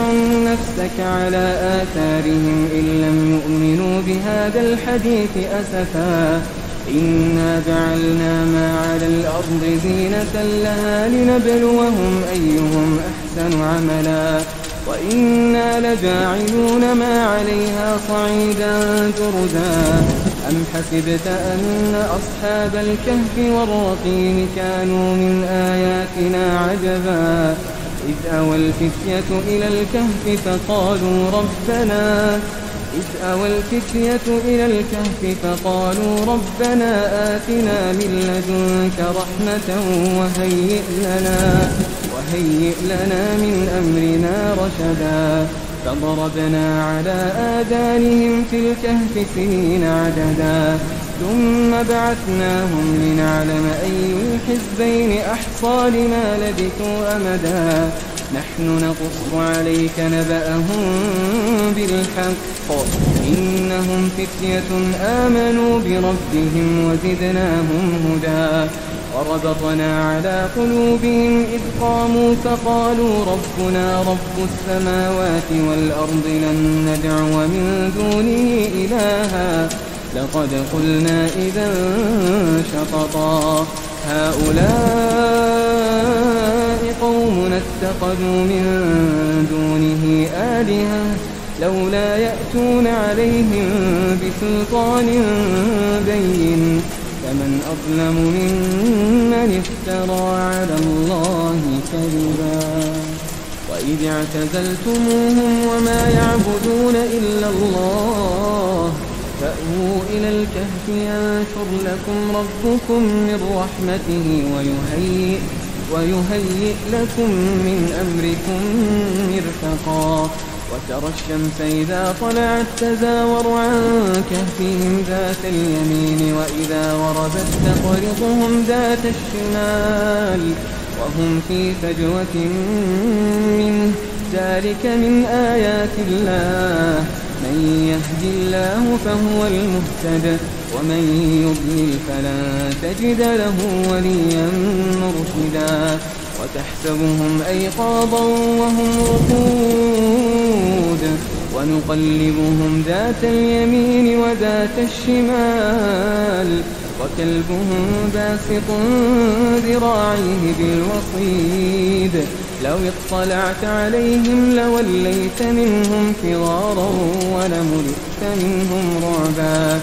نفسك على آثارهم إن لم يؤمنوا بهذا الحديث أسفا إنا جعلنا ما على الأرض زينة لها لنبلوهم أيهم أحسن عملا وإنا لجاعلون ما عليها صعيدا جرزا أم حسبت أن أصحاب الكهف والرقيم كانوا من آياتنا عجبا إذ أوى الفتية إلى الكهف فقالوا ربنا آتنا من لدنك رحمة وهيئ لنا من أمرنا رشدا فضربنا على آذانهم في الكهف سنين عددا ثم بعثناهم لنعلم أي الحزبين أحصى لما لبثوا أمدا نحن نقص عليك نبأهم بالحق إنهم فتية آمنوا بربهم وزدناهم هدى وربطنا على قلوبهم إذ قاموا فقالوا ربنا رب السماوات والأرض لن ندعو من دونه إلها لقد قلنا إذا شططا هؤلاء قوم اتخذوا من دونه آلهة لولا يأتون عليهم بسلطان بين فمن أظلم ممن افترى على الله كذبا وإذ اعتزلتموهم وما يعبدون إلا الله فأووا إلى الكهف ينشر لكم ربكم من رحمته ويهيئ لكم من أمركم مرفقا وترى الشمس إذا طلعت تزاور عن كهفهم ذات اليمين وإذا غربت تقرضهم ذات الشمال وهم في فجوة منه ذلك من آيات الله من يهد الله فهو المهتد ومن يضلل فلن تجد له وليا مرشدا وتحسبهم أيقاظا وهم رقود ونقلبهم ذات اليمين وذات الشمال وكلبهم باسط ذراعيه بالوصيد لو اطلعت عليهم لوليت منهم فرارا ولملئت منهم رعبا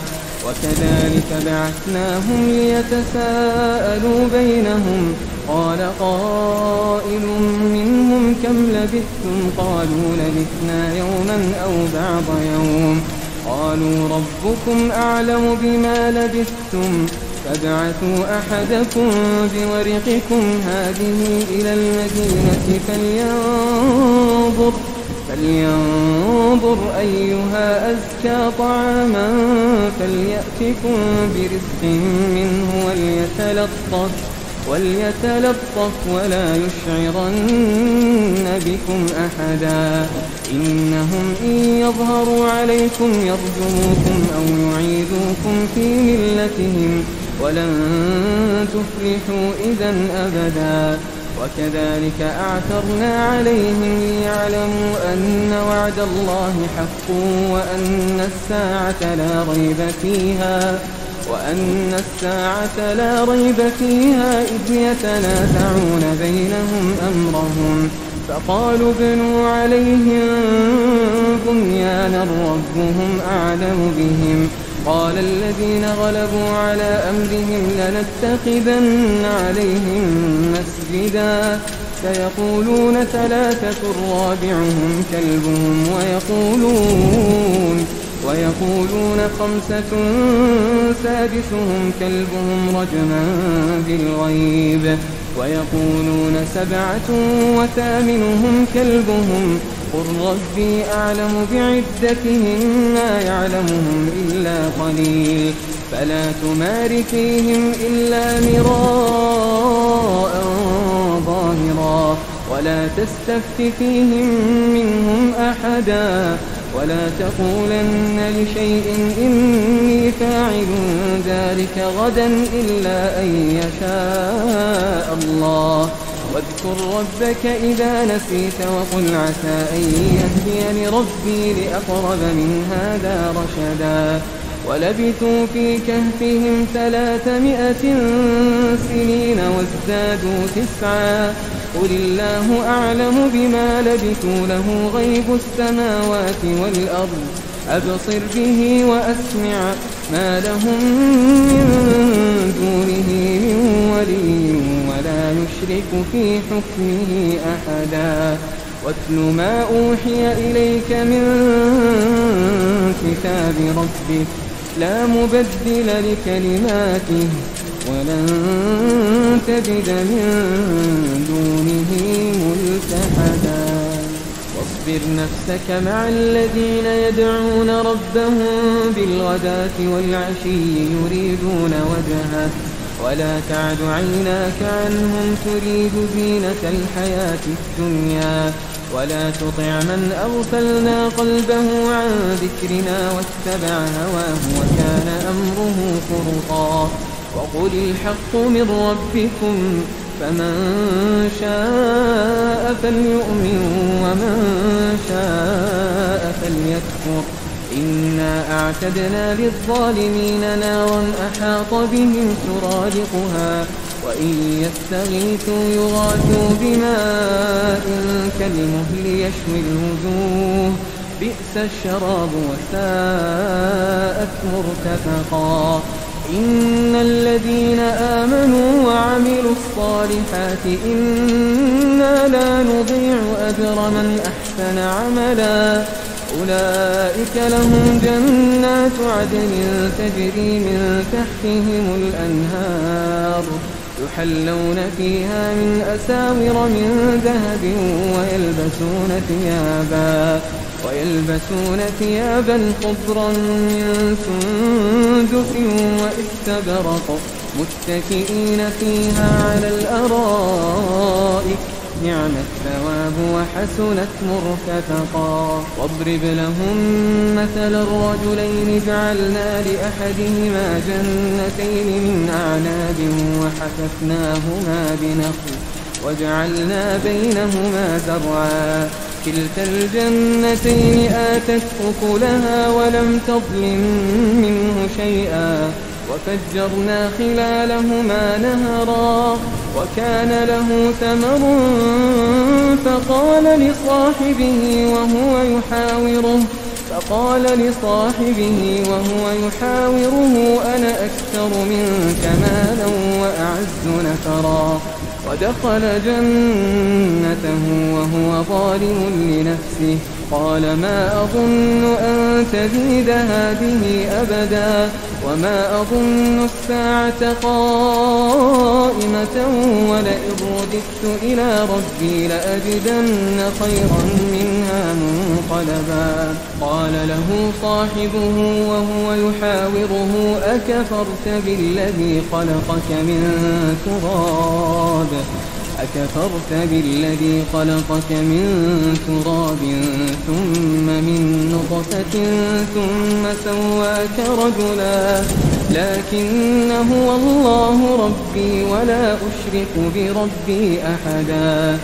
وكذلك بعثناهم ليتساءلوا بينهم قال قائل منهم كم لبثتم قالوا لبثنا يوما أو بعض يوم قالوا ربكم أعلم بما لبثتم فابعثوا أحدكم بورقكم هذه إلى المدينة فلينظر أيها أزكى طعاما فليأتكم برزق منه وليتلطف ولا يشعرن بكم أحدا إنهم إن يظهروا عليكم يرجموكم أو يعيدوكم في ملتهم ولن تفلحوا إذا أبدا وكذلك أعثرنا عليهم ليعلموا أن وعد الله حق وأن الساعة لا ريب فيها إذ يتنازعون بينهم أمرهم فقالوا ابنوا عليهم بنيانا ربهم أعلم بهم قال الذين غلبوا على أمرهم لنتخذن عليهم مسجدا سيقولون ثلاثة رابعهم كلبهم ويقولون خمسة سادسهم كلبهم رجما بالغيب ويقولون سبعة وثامنهم كلبهم قل ربي أعلم بعدتهم ما يعلمهم إلا قليل فلا تمار فيهم إلا مراء ظاهرا ولا تستفت فيهم منهم أحدا ولا تقولن لشيء إني فاعل ذلك غدا إلا أن يشاء الله واذكر ربك إذا نسيت وقل عسى أن يهديني ربي لأقرب من هذا رشدا ولبثوا في كهفهم 300 سنين وازدادوا 9 قل الله أعلم بما لبثوا له غيب السماوات والأرض أبصر به وأسمع ما لهم من دونه من ولي ولا يشرك في حكمه أحدا واتل ما أوحي إليك من كتاب ربك لا مبدل لكلماته ولن تجد من دونه ملتحدا واصبر نفسك مع الذين يدعون ربهم بالغداة والعشي يريدون وجهه ولا تعد عيناك عنهم تريد زينة الحياة الدنيا ولا تطع من أغفلنا قلبه عن ذكرنا واتبع هواه وكان أمره فرطا وقل الحق من ربكم فمن شاء فليؤمن ومن شاء فليكفر إنا أعتدنا للظالمين نارا أحاط بهم سرادقها وإن يستغيثوا يغاثوا بماء كالمهل يشوي الوجوه بئس الشراب وساءت مرتفقا إن الذين آمنوا وعملوا الصالحات إنا لا نضيع أجر من أحسن عملا أولئك لهم جنات عدن تجري من تحتهم الأنهار يحلون فيها من أساور من ذهب ويلبسون ثيابا خضرا من سندس واستبرق متكئين فيها على الأرائك نعم الثواب وحسنت مرتفقا واضرب لهم مثل الرجلين جعلنا لأحدهما جنتين من أعناب وحففناهما بنخل وجعلنا بينهما زرعا كلتا الجنتين آتت أكلها ولم تظلم منه شيئا وفجرنا خلالهما نهرا وكان له ثمر فقال لصاحبه وهو يحاوره أنا أكثر منك مالا وأعز نفرا ودخل جنته وهو ظالم لنفسه قال ما أظن أن تبيد هذه أبدا وما أظن الساعة قائمة ولئن رددت إلى ربي لأجدن خيرا منها منقلبا قال له صاحبه وهو يحاوره أكفرت بالذي خلقك من تراب ثم من نطفة ثم سواك رجلا لكن هو الله ربي ولا أشرك بربي أحدا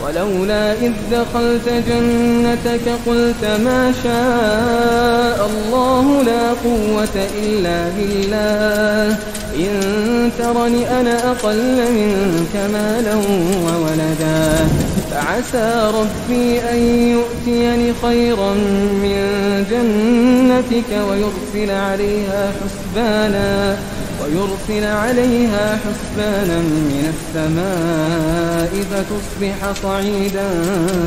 ولولا إذ دخلت جنتك قلت ما شاء الله لا قوة إلا بالله إن ترني أنا أقل منك مالا وولدا فعسى ربي أن يؤتيني خيرا من جنتك ويرسل عليها حسبانا من السماء فتصبح صعيدا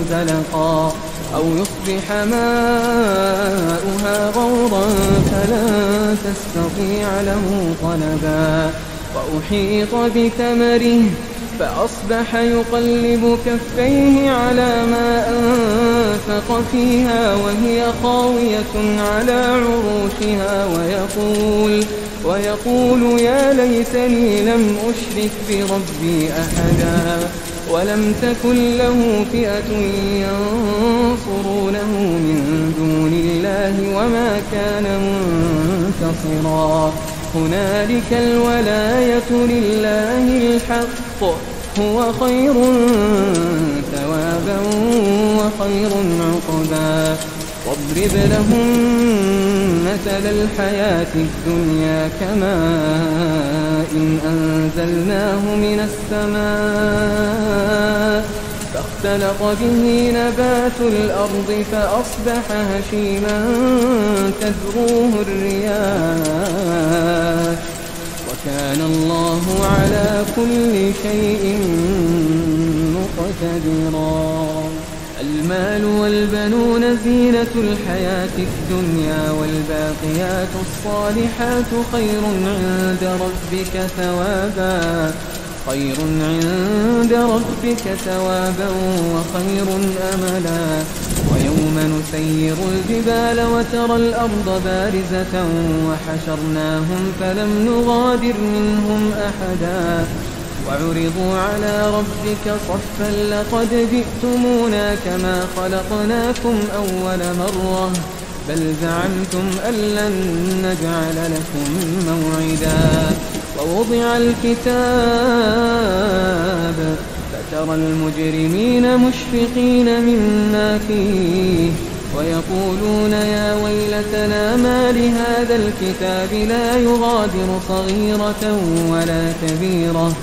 زلقا أو يصبح ماؤها غورا فلن تستطيع له طلبا وأحيط بثمره فأصبح يقلب كفيه على ما أنفق فيها وهي خاوية على عروشها ويقول يا ليتني لم أشرك بربي أحدا ولم تكن له فئة ينصرونه من دون الله وما كان منتصرا هنالك الولاية لله الحق هو خير ثوابا وخير عقبا واضرب لهم مثل الحياة الدنيا كماء أنزلناه من السماء فاختلط به نبات الأرض فأصبح هشيما تذروه الرياح وكان الله على كل شيء مقتدرا المال والبنون زينة الحياة الدنيا والباقيات الصالحات خير عند ربك ثوابا وخير أملا ويوم نسير الجبال وترى الأرض بارزة وحشرناهم فلم نغادر منهم أحدا وعرضوا على ربك صفا لقد جئتمونا كما خلقناكم أول مرة بل زعمتم أن لن نجعل لكم موعدا ووضع الكتاب فترى المجرمين مشفقين مما فيه ويقولون يا ويلتنا ما لهذا الكتاب لا يغادر صغيرة ولا كبيرة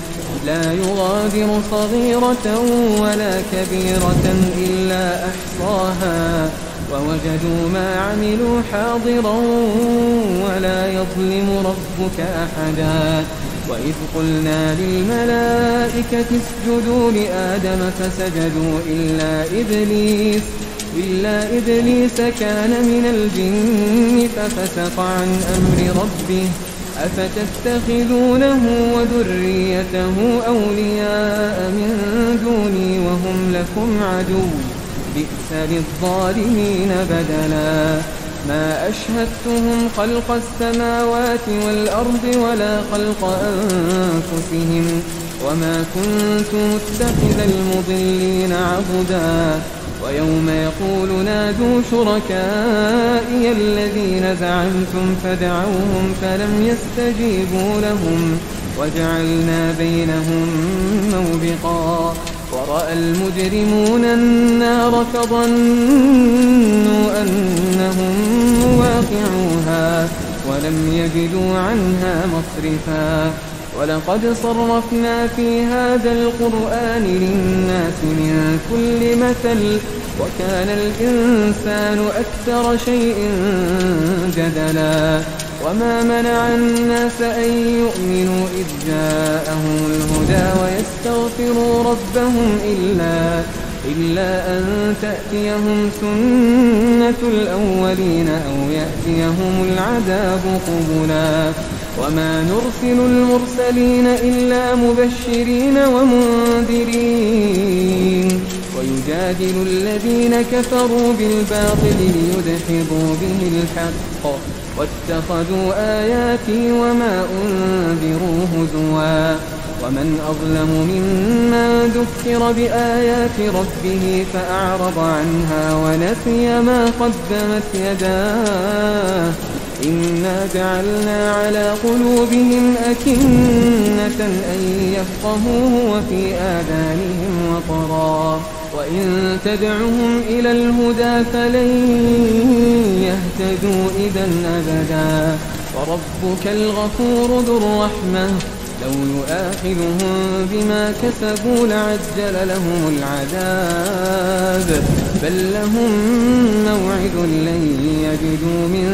إلا أحصاها ووجدوا ما عملوا حاضرا ولا يظلم ربك أحدا وإذ قلنا للملائكة اسجدوا لآدم فسجدوا إلا إبليس كان من الجن ففسق عن أمر ربه أفتتخذونه وذريته أولياء من دوني وهم لكم عدو بئس للظالمين بدلا ما أشهدتهم خلق السماوات والأرض ولا خلق أنفسهم وما كنت متخذ المضلين عضدا ويوم يقول نادوا شركائي الذين زعمتم فدعوهم فلم يستجيبوا لهم وجعلنا بينهم موبقا ورأى المجرمون النار فظنوا أنهم مواقعوها ولم يجدوا عنها مصرفا ولقد صرفنا في هذا القرآن للناس من كل مثل وكان الإنسان أكثر شيء جدلا وما منع الناس أن يؤمنوا إذ جاءهم الهدى ويستغفروا ربهم إلا أن تأتيهم سنة الأولين أو يأتيهم العذاب قبلا وما نرسل المرسلين إلا مبشرين ومنذرين ويجادل الذين كفروا بالباطل ليدحضوا به الحق واتخذوا آياتي وما أنذروا هزوا ومن أظلم ممن ذكر بآيات ربه فأعرض عنها ونسي ما قدمت يداه إنا جعلنا على قلوبهم أكنة أن يفقهوه وفي آذانهم وقرا وإن تدعهم إلى الهدى فلن يهتدوا إذا أبدا وربك الغفور ذو الرحمة لو يؤاخذهم بما كسبوا لعجل لهم العذاب بل لهم موعد لن يجدوا من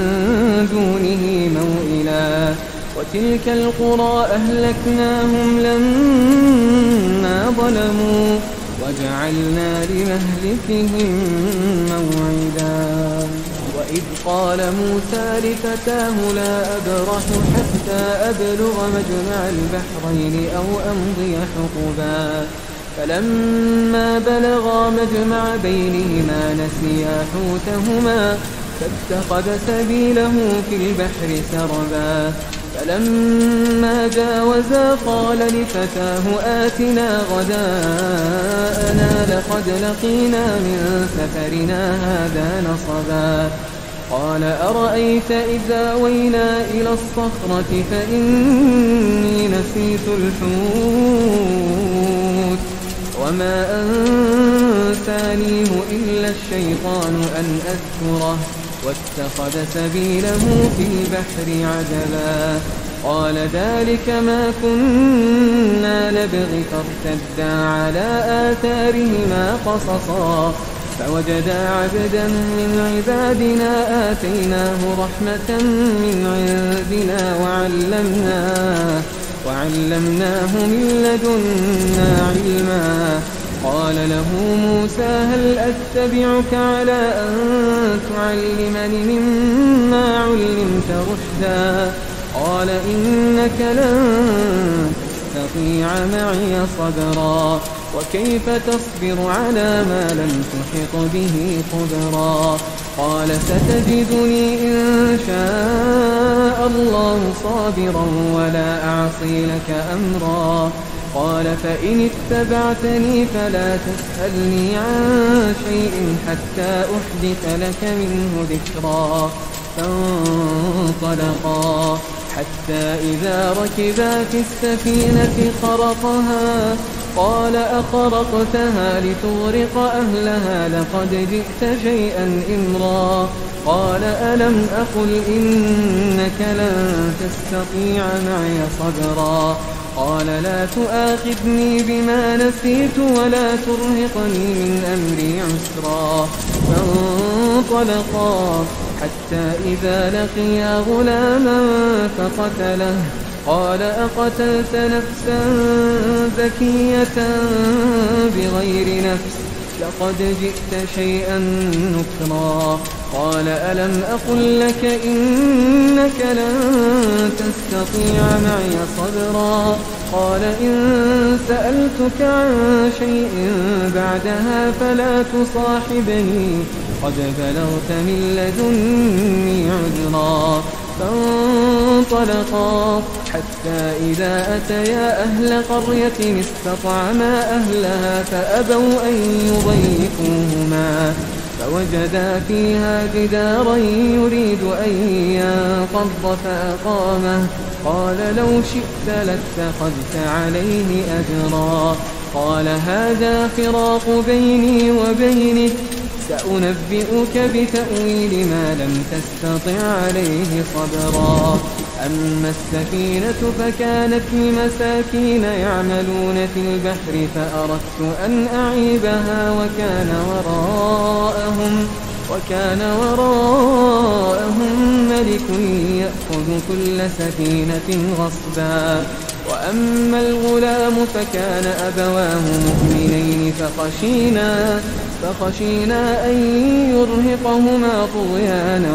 دونه موئلا وتلك القرى أهلكناهم لما ظلموا وجعلنا لمهلكهم موعدا وإذ قال موسى لفتاه لا أبرح حتى أبلغ مجمع البحرين أو أمضي حقبا فلما بلغا مجمع بينهما نسيا حوتهما فاتخذ سبيله في البحر سربا فلما جاوزا قال لفتاه آتنا غداءنا لقد لقينا من سفرنا هذا نصبا قال أرأيت إذا وينا إلى الصخرة فإني نسيت الحوت وما أنسانيه إلا الشيطان أن أذكره واتخذ سبيله في البحر عجبا قال ذلك ما كنا نبغي فارتدا على آثارهما قصصا فوجدا عبدا من عبادنا آتيناه رحمة من عندنا وعلمناه من لدنا علما قال له موسى هل أتبعك على أن تعلمني مما علمت رشدا قال إنك لن تستطيع معي صبرا وكيف تصبر على ما لم تحط به خبرا قال ستجدني إن شاء الله صابرا ولا أعصي لك أمرا قال فإن اتبعتني فلا تسألني عن شيء حتى أحدث لك منه ذكرا فانطلقا حتى إذا ركبا في السفينة خرقها قال أخرقتها لتغرق أهلها لقد جئت شيئا إمرا قال ألم أقل إنك لن تستطيع معي صبرا قال لا تؤاخذني بما نسيت ولا ترهقني من أمري عسرا فانطلقا حتى إذا لقيا غلاما فقتله قال أقتلت نفسا زكية بغير نفس لقد جئت شيئا نكرا قال ألم أقل لك إنك لن تستطيع معي صبرا قال إن سألتك عن شيء بعدها فلا تصاحبني قد بلغت من لدني عذرا فانطلقا حتى إذا أتيا أهل قرية استطعما أهلها فأبوا أن يضيفوهما فوجدا فيها جدارا يريد أن ينقض فأقامه قال لو شئت لاتخذت عليه أجرا قال هذا فراق بيني وبينك سأنبئك بتأويل ما لم تستطع عليه صبرا أما السفينة فكانت لمساكين يعملون في البحر فأردت أن أعيبها وكان وراءهم ملك يأخذ كل سفينة غصبا وأما الغلام فكان أبواه مؤمنين فخشينا أن يرهقهما طغيانا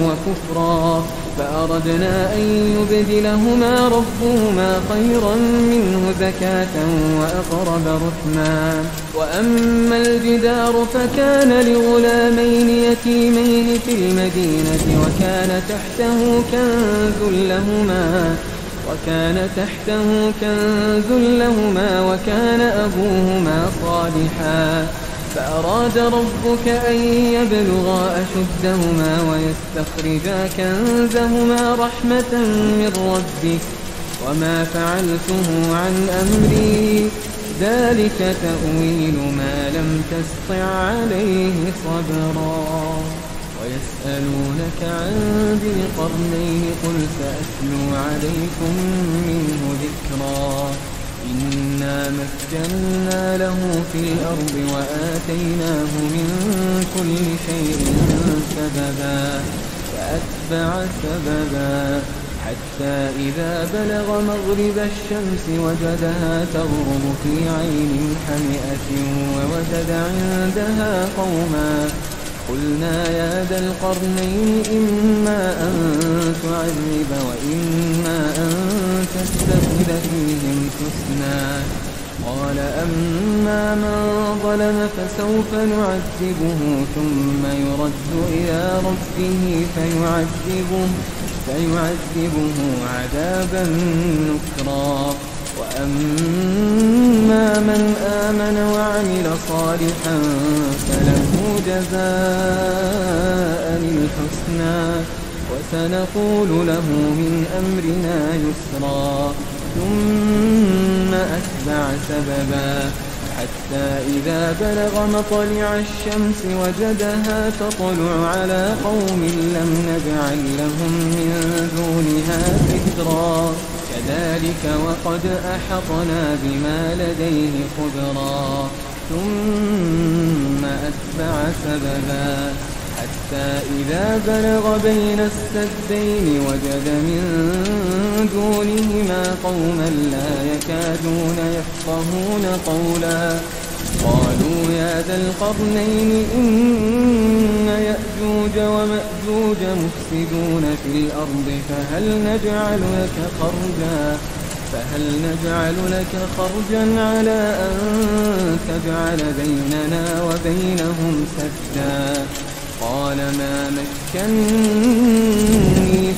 وكفرا فأردنا أن يبدلهما ربهما خيرا منه زكاة وأقرب رحما. وأما الجدار فكان لغلامين يتيمين في المدينة وكان تحته كنز لهما وكان أبوهما صالحا فأراد ربك أن يبلغا أشدهما ويستخرجا كنزهما رحمة من ربك وما فعلته عن أمري ذلك تأويل ما لم تسطع عليه صبرا. ويسألونك عن ذي القرنين قل سأتلو عليكم منه ذكرا إنا مكنا له في الأرض وآتيناه من كل شيء سببا فأتبع سببا حتى إذا بلغ مغرب الشمس وجدها تغرب في عين حمئة ووجد عندها قوما قلنا يا ذا القرنين إما أن تعذب وإما أن تستخذ فيهم حسنا قال أما من ظلم فسوف نعذبه ثم يرد إلى ربه فيعذبه عذابا نكرا وأما من آمن وعمل صالحا فله جزاء الحسنى وسنقول له من أمرنا يسرا ثم أتبع سببا حتى إذا بلغ مطلع الشمس وجدها تطلع على قوم لم نجعل لهم من دونها سترا كذلك وقد أحطنا بما لديه خبرا ثم أتبع سببا حتى إذا بلغ بين السدين وجد من دونهما قوما لا يكادون يفقهون قولا قالوا يا ذا القرنين إن يأجوج ومأجوج مفسدون في الأرض فهل نجعل لك خرجا على أن تجعل بيننا وبينهم سدا قال ما مكنني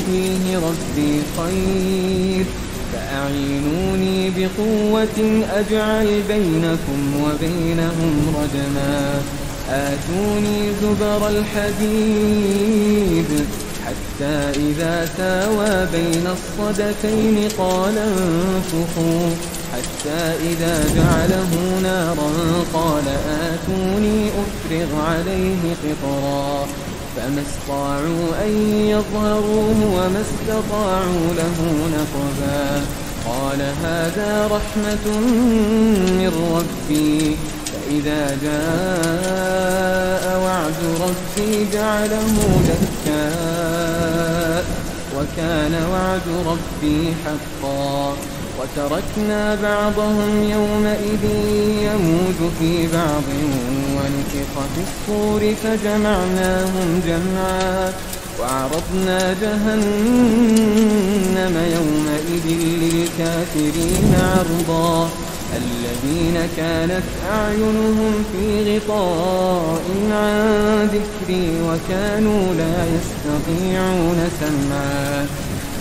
فيه ربي خير فأعينوني بقوة أجعل بينكم وبينهم ردما آتوني زبر الحديد حتى إذا ساوى بين الصدفين قال انفخوا حتى إذا جعله نارا قال آتوني أفرغ عليه قطرا فما استطاعوا أن يظهروه وما استطاعوا له نقبا قال هذا رحمة من ربي فإذا جاء وعد ربي جعله دكا وكان وعد ربي حقا وتركنا بعضهم يومئذ يموج في بعض ونفخ في الصور فجمعناهم جمعا وعرضنا جهنم يومئذ للكافرين عرضا الذين كانت أعينهم في غطاء عن ذكري وكانوا لا يستطيعون سمعا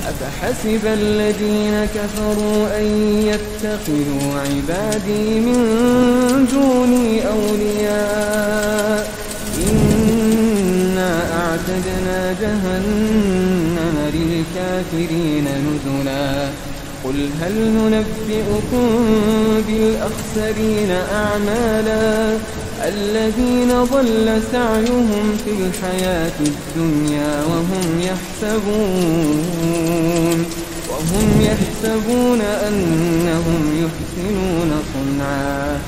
أفحسب الذين كفروا أن يتخذوا عبادي من دوني أولياء إنا أعتدنا جهنم للكافرين نزلا قل هل ننبئكم بالأخسرين أعمالا الذين ضل سعيهم في الحياة الدنيا وهم يحسبون أنهم يحسنون صنعا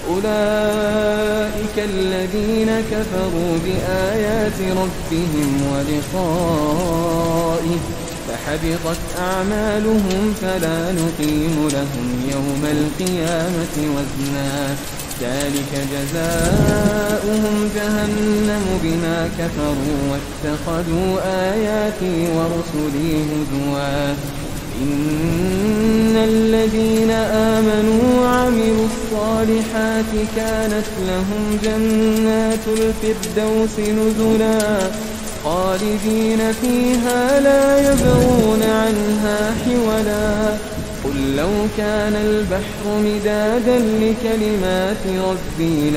أولئك الذين كفروا بآيات ربهم ولقائه فحبطت أعمالهم فلا نقيم لهم يوم القيامة وزنا ذلك جزاؤهم جهنم بما كفروا واتخذوا آياتي ورسلي هزوا إن الذين آمنوا وعملوا الصالحات كانت لهم جنات الفردوس نزلا خالدين فيها لا يبغون عنها حولا قل لو كان البحر مدادا لكلمات ربي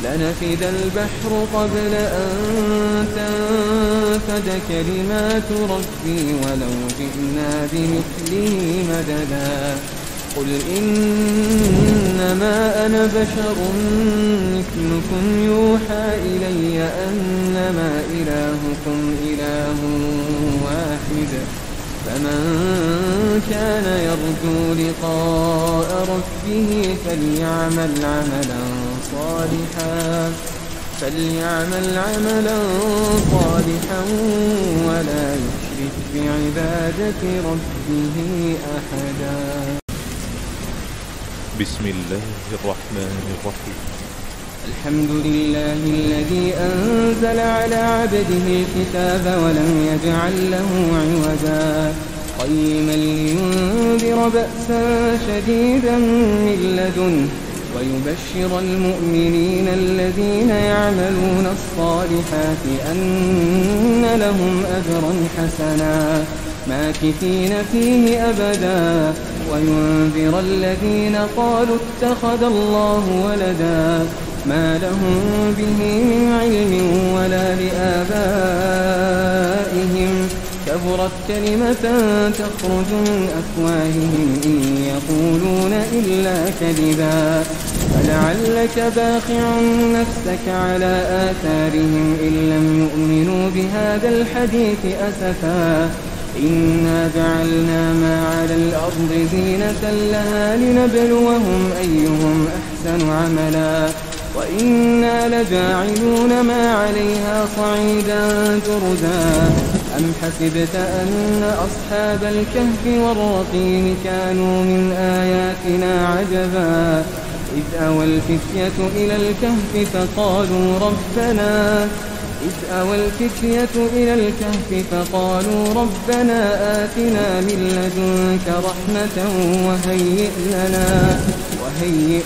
لنفد البحر قبل أن تنفد كلمات ربي ولو جئنا بمثله مددا قل إنما أنا بشر مثلكم يوحى إلي أنما إلهكم إله واحد فمن كان يرجو لقاء ربه فليعمل عملا صالحا ولا يشرك بعبادة ربه أحدا. بسم الله الرحمن الرحيم. الحمد لله الذي أنزل على عبده الكتاب ولم يجعل له عوجا قيما لينذر بأسا شديدا من لدنه ويبشر المؤمنين الذين يعملون الصالحات أن لهم أجرا حسنا ماكثين فيه أبدا وينذر الذين قالوا اتخذ الله ولدا ما لهم به من علم ولا لآبائهم كبرت كلمة تخرج من أفواههم إن يقولون إلا كذبا فلعلك باخع نفسك على آثارهم إن لم يؤمنوا بهذا الحديث أسفا إنا جعلنا ما على الأرض زينة لها لنبلوهم أيهم أحسن عملا وإنا لجاعلون ما عليها صعيدا جرزا أم حسبت أن أصحاب الكهف والرقيم كانوا من آياتنا عجبا إذ أوى الفتية إلى الكهف فقالوا ربنا آتنا من لدنك رحمة وهيئ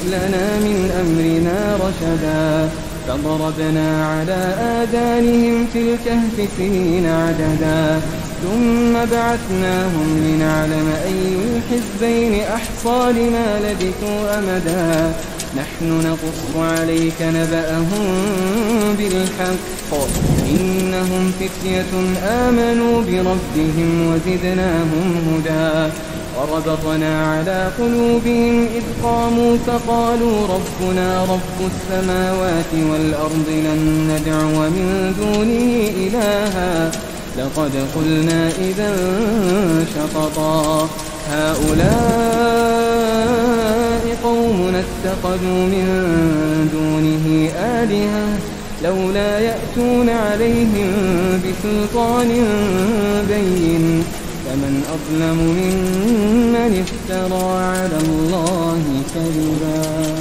لنا من أمرنا رشدا فضربنا على آذانهم في الكهف سنين عددا ثم بعثناهم لنعلم أي الحزبين أحصى لما لبثوا أمدا نحن نقص عليك نبأهم بالحق إنهم فتية آمنوا بربهم وزدناهم هدى وربطنا على قلوبهم إذ قاموا فقالوا ربنا رب السماوات والأرض لن ندعو من دونه إلها لقد قلنا إذا شططا هؤلاء قومنا اتخذوا من دونه آلهة لولا يأتون عليهم بسلطان بين فمن أظلم ممن افترى على الله كذبا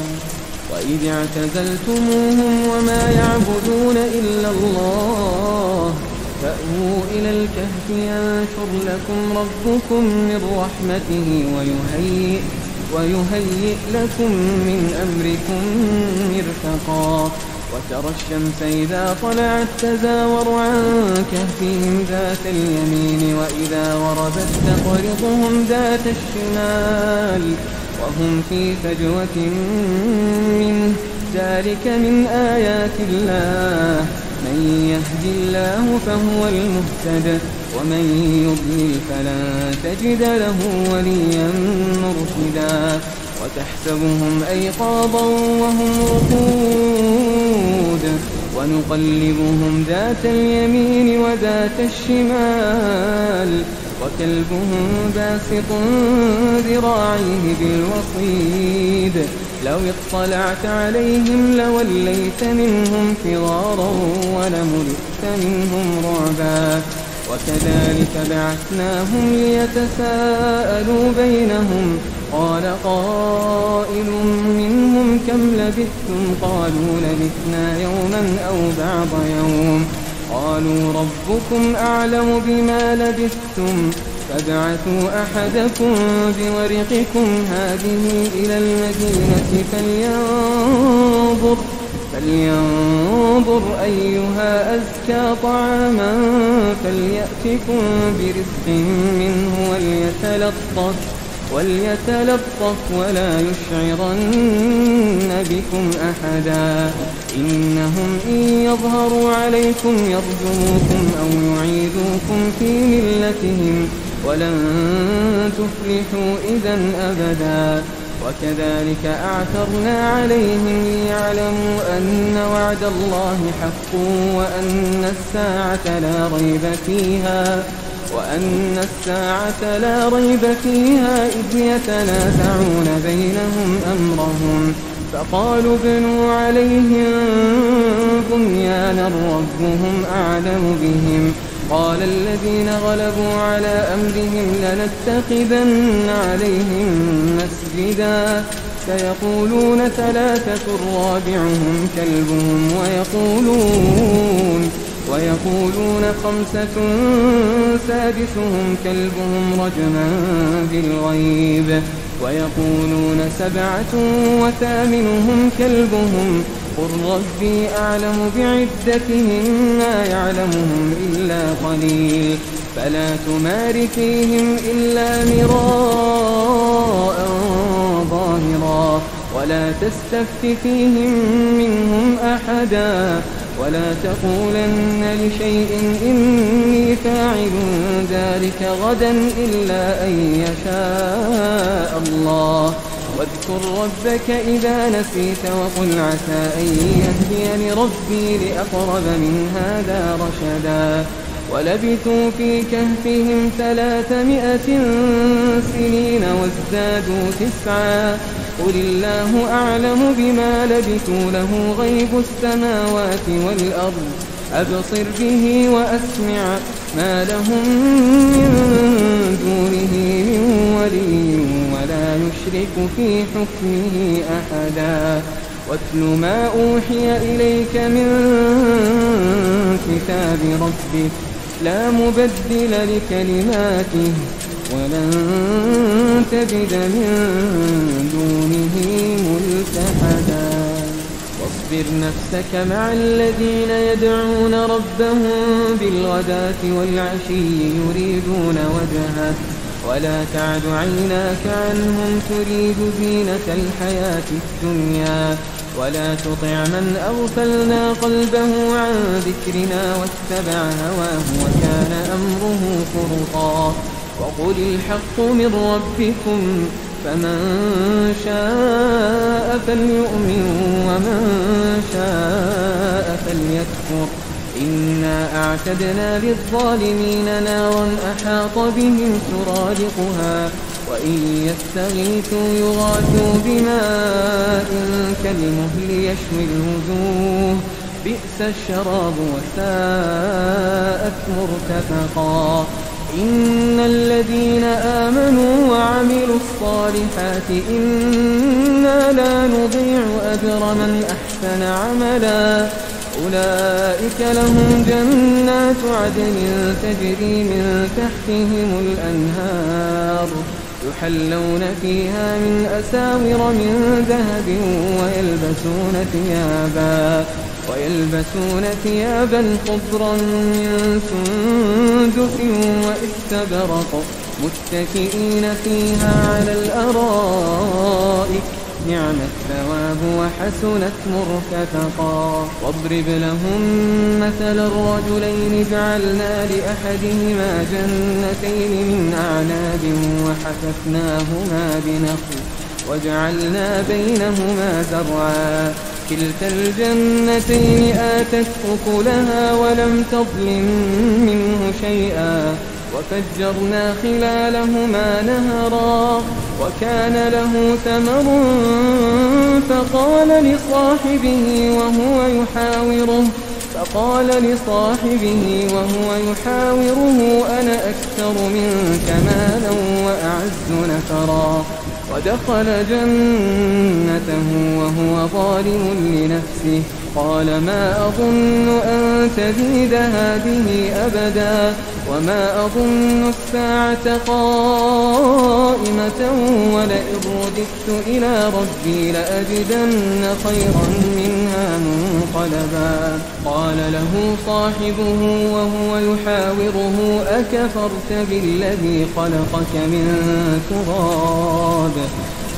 وإذ اعتزلتموهم وما يعبدون إلا الله فأووا إلى الكهف ينشر لكم ربكم من رحمته ويهيئ لكم من أمركم مرفقا وترى الشمس إذا طلعت تزاور عن كهفهم ذات اليمين وإذا غربت تقرضهم ذات الشمال وهم في فجوة منه ذلك من آيات الله من يهد الله فهو المهتد ومن يضلل فلن تجد له وليا مرشدا وتحسبهم أيقاظا وهم رقود ونقلبهم ذات اليمين وذات الشمال وكلبهم باسط ذراعيه بالوصيد لو اطلعت عليهم لوليت منهم فرارا ولملئت منهم رعبا وكذلك بعثناهم ليتساءلوا بينهم قال قائل منهم كم لبثتم قالوا لبثنا يوما أو بعض يوم قالوا ربكم أعلم بما لبثتم فابعثوا أحدكم بورقكم هذه إلى المدينة فلينظر أيها أزكى طعاما فليأتكم برزق منه وليتلطف ولا يشعرن بكم أحدا إنهم إن يظهروا عليكم يرجموكم أو يعيدوكم في ملتهم ولن تفلحوا إذا أبدا وكذلك أعثرنا عليهم ليعلموا أن وعد الله حق وأن الساعة لا ريب فيها إذ يتنازعون بينهم أمرهم فقالوا ابنوا عليهم بنيانا ربهم أعلم بهم قال الذين غلبوا على أمرهم لنتخذن عليهم مسجدا سيقولون ثلاثة رابعهم كلبهم ويقولون خمسة سادسهم كلبهم رجما بالغيب ويقولون سبعة وثامنهم كلبهم قل ربي أعلم بعدتهم ما يعلمهم إلا قليل فلا تمار فيهم إلا مراء ظاهرا ولا تستفت فيهم منهم أحدا ولا تقولن لشيء إني فاعل ذلك غدا إلا أن يشاء الله واذكر ربك إذا نسيت وقل عسى أن يهديني ربي لأقرب من هذا رشدا ولبثوا في كهفهم 300 سنين وازدادوا 9 قل الله أعلم بما لبثوا له غيب السماوات والأرض أبصر به وأسمع ما لهم من دونه من ولي ولا يشرك في حكمه أحدا واتل ما أوحي إليك من كتاب ربك لا مبدل لكلماته ولن تجد من دونه ملتحدا واصبر نفسك مع الذين يدعون ربهم بالغداة والعشي يريدون وجهه ولا تعد عيناك عنهم تريد زينة الحياة الدنيا ولا تطع من أغفلنا قلبه عن ذكرنا واتبع هواه وكان أمره فرطا وقل الحق من ربكم فمن شاء فليؤمن ومن شاء فليكفر إنا أعتدنا للظالمين نارا أحاط بهم سرادقها وإن يستغيثوا يغاثوا بماء كالمهل يشوي الوجوه بئس الشراب وساءت مرتفقا إن الذين آمنوا وعملوا الصالحات إنا لا نضيع أجر من أحسن عملا أولئك لهم جنات عدن تجري من تحتهم الأنهار يحلون فيها من أساور من ذهب ويلبسون ثيابا خضرا من سندس واستبرق متكئين فيها على الأرائك نعم الثواب وحسنت مرتفقا واضرب لهم مثل الرجلين جعلنا لأحدهما جنتين من أعناب وحففناهما بنخل وجعلنا بينهما زرعا كلتا الجنتين آتت أكلها ولم تظلم منه شيئا وفجرنا خلالهما نهرا وكان له ثمر فقال قال لصاحبه وهو يحاوره أنا أكثر منك مالا وأعز نفرا ودخل جنته وهو ظالم لنفسه قال ما أظن أن تبيد هذه أبدا وما أظن الساعة قائمة ولئن رددت إلى ربي لأجدن خيرا منها منقلبا قال له صاحبه وهو يحاوره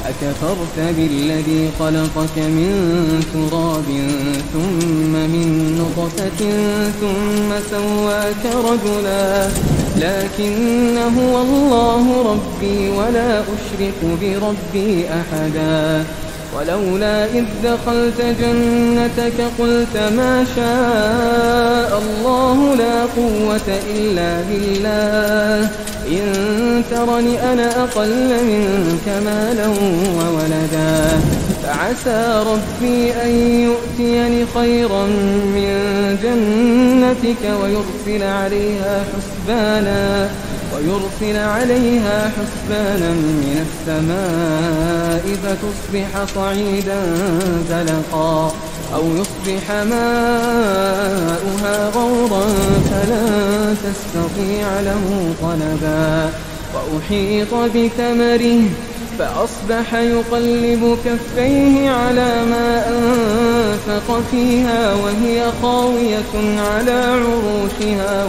أكفرت بالذي خلقك من تراب ثم من نطفة ثم سواك رجلا لكن هو الله ربي ولا أشرك بربي أحدا ولولا إذ دخلت جنتك قلت ما شاء الله لا قوة إلا بالله إن ترني أنا أقل منك مالا وولدا فعسى ربي أن يؤتيني خيرا من جنتك ويرسل عليها حسبانا من السماء فتصبح صعيدا زلقا أو يصبح ماؤها غورا فلن تستطيع له طلبا وأحيط بثمره فأصبح يقلب كفيه على ما أنفق فيها وهي خاوية على عروشها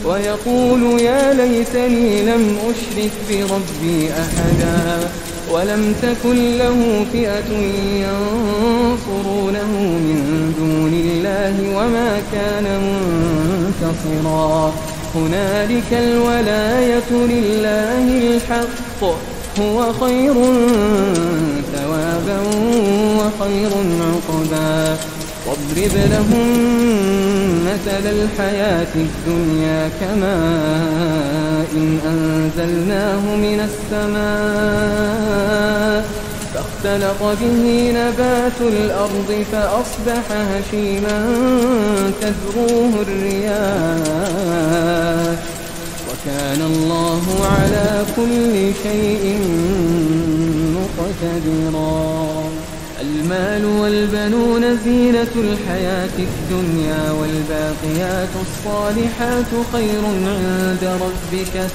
ويقول يا ليتني لم أشرك بربي أحدا ولم تكن له فئة ينصرونه من دون الله وما كان منتصرا هنالك الولاية لله الحق هو خير ثوابا وخير عقبا واضرب لهم مثل الحياة الدنيا كماء أنزلناه من السماء فاختلط به نبات الأرض فأصبح هشيما تذروه الرياح وكان الله على كل شيء مقتدرا المال والبنون زينة الحياة الدنيا والباقيات الصالحات خير عند ربك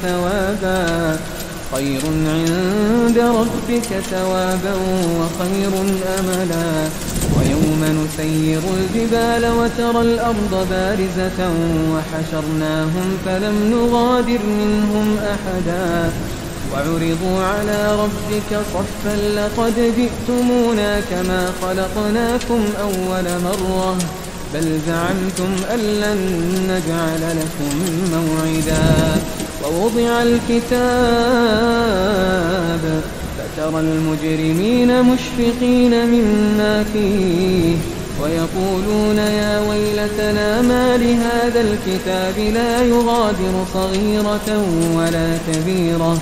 ثوابا وخير أملا ويوم نسير الجبال وترى الأرض بارزة وحشرناهم فلم نغادر منهم أحدا وعرضوا على ربك صفا لقد جئتمونا كما خلقناكم أول مرة بل زعمتم أن لن نجعل لكم موعدا ووضع الكتاب فترى المجرمين مشفقين مما فيه ويقولون يا ويلتنا ما لهذا الكتاب لا يغادر صغيرة ولا كبيرة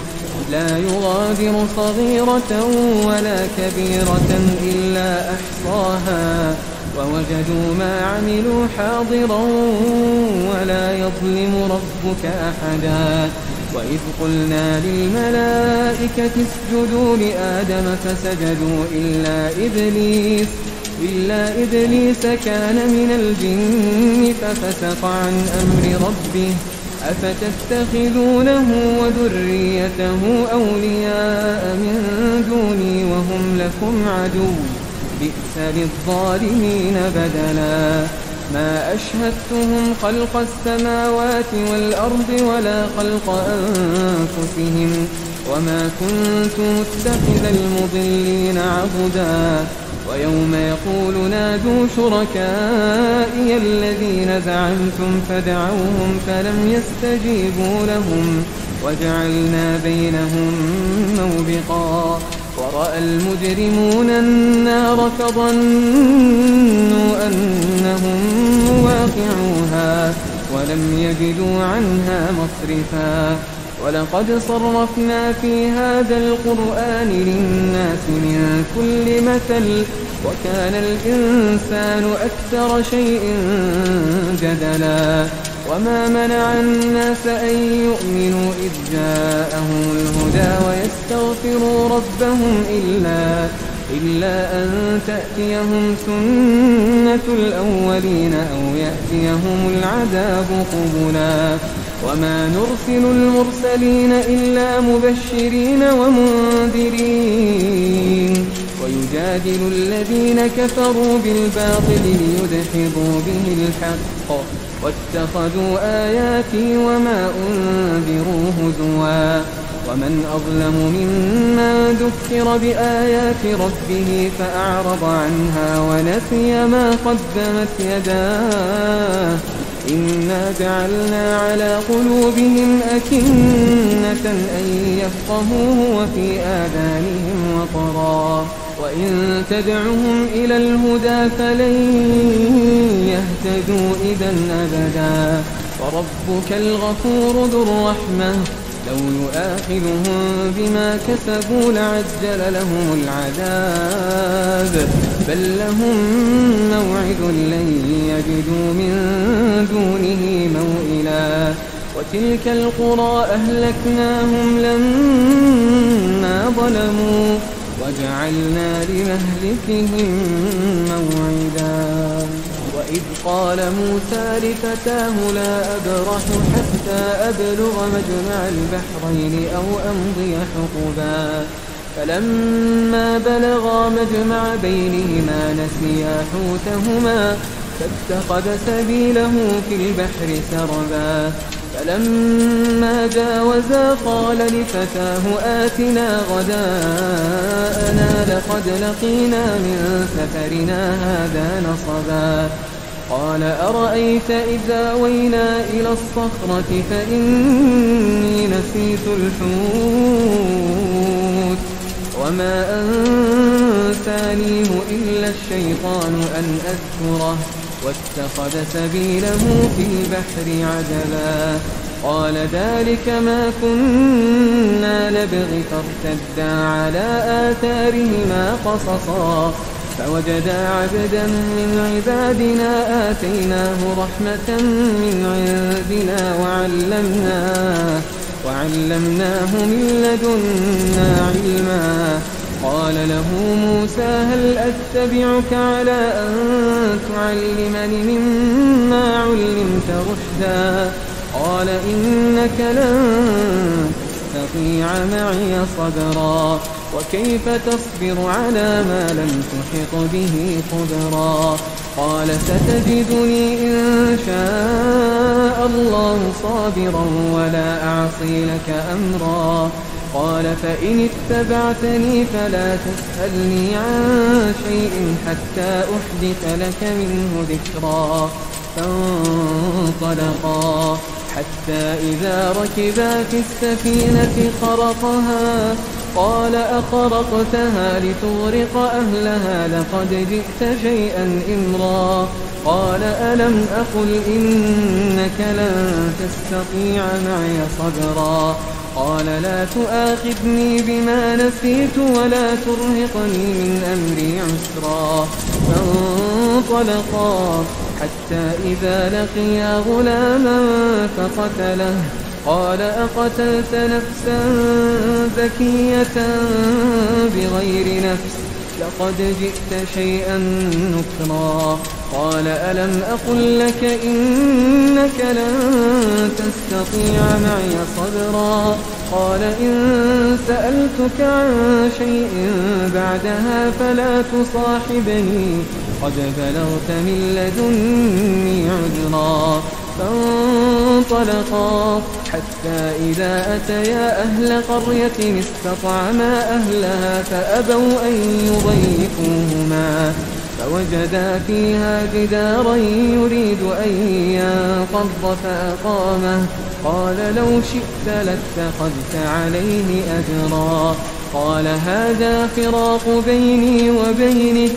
إلا أحصاها ووجدوا ما عملوا حاضرا ولا يظلم ربك أحدا وإذ قلنا للملائكة اسجدوا لآدم فسجدوا إلا إبليس كان من الجن ففسق عن أمر ربه أفتتخذونه وذريته أولياء من دوني وهم لكم عدو بئس للظالمين بدلا ما أشهدتهم خلق السماوات والأرض ولا خلق أنفسهم وما كنت متخذ المضلين عضدا ويوم يقول نادوا شركائي الذين زعمتم فدعوهم فلم يستجيبوا لهم وجعلنا بينهم موبقا ورأى المجرمون النار فظنوا أنهم مواقعوها ولم يجدوا عنها مصرفا ولقد صرفنا في هذا القرآن للناس من كل مثل وكان الإنسان أكثر شيء جدلا وما منع الناس أن يؤمنوا إذ جاءهم الهدى ويستغفروا ربهم إلا أن تأتيهم سنة الأولين أو يأتيهم العذاب قبلا وما نرسل المرسلين إلا مبشرين ومنذرين ويجادل الذين كفروا بالباطل ليدحضوا به الحق واتخذوا آياتي وما أنذروا هزوا ومن أظلم ممن ذكر بآيات ربه فأعرض عنها ونسي ما قدمت يداه إنا جعلنا على قلوبهم أكنة أن يفقهوه وفي آذانهم وقرا وإن تدعهم إلى الهدى فلن يهتدوا إذا أبدا وربك الغفور ذو الرحمة لو يؤاخذهم بما كسبوا لعجل لهم العذاب بل لهم موعد لن يجدوا من دونه موئلا وتلك القرى أهلكناهم لما ظلموا وجعلنا لمهلكهم موعدا وإذ قال موسى لفتاه لا أبرح حتى أبلغ مجمع البحرين أو أمضي حقبا فلما بلغا مجمع بينهما نسيا حوتهما فاتخذ سبيله في البحر سربا فلما جاوزا قال لفتاه آتنا غداءنا لقد لقينا من سفرنا هذا نصبا قال أرأيت إذا وينا إلى الصخرة فإني نسيت الحوت وما أنسانيه إلا الشيطان أن أذكره واتخذ سبيله في البحر عجبا قال ذلك ما كنا نبغي فارتدا على آثارهما قصصا فوجدا عبدا من عبادنا آتيناه رحمة من عندنا وعلمناه من لدنا علما قال له موسى هل أتبعك على أن تعلمني مما علمت رشدا قال إنك لن تستطيع معي صبرا وكيف تصبر على ما لم تحط به خبرا قال ستجدني إن شاء الله صابرا ولا أعصي لك أمرا قال فإن اتبعتني فلا تسألني عن شيء حتى أحدث لك منه ذكرا فانطلقا حتى إذا ركبا في السفينة خرقها قال أخرقتها لتغرق أهلها لقد جئت شيئا إمرا قال ألم أقل إنك لن تستطيع معي صبرا قال لا تؤاخذني بما نسيت ولا ترهقني من أمري عسرا فانطلقا حتى إذا لقيا غلاما فقتله قال أقتلت نفسا زكية بغير نفس لقد جئت شيئا نكرا قال ألم أقل لك إنك لن تستطيع معي صبرا قال إن سألتك عن شيء بعدها فلا تصاحبني قد بلغت من لدني عذرا فانطلقا حتى إذا أتيا أهل قرية استطعما أهلها فأبوا أن يضيفوهما فوجدا فيها جدارا يريد أن ينقض فأقامه قال لو شئت لاتخذت عليه أجرا قال هذا فراق بيني وبينك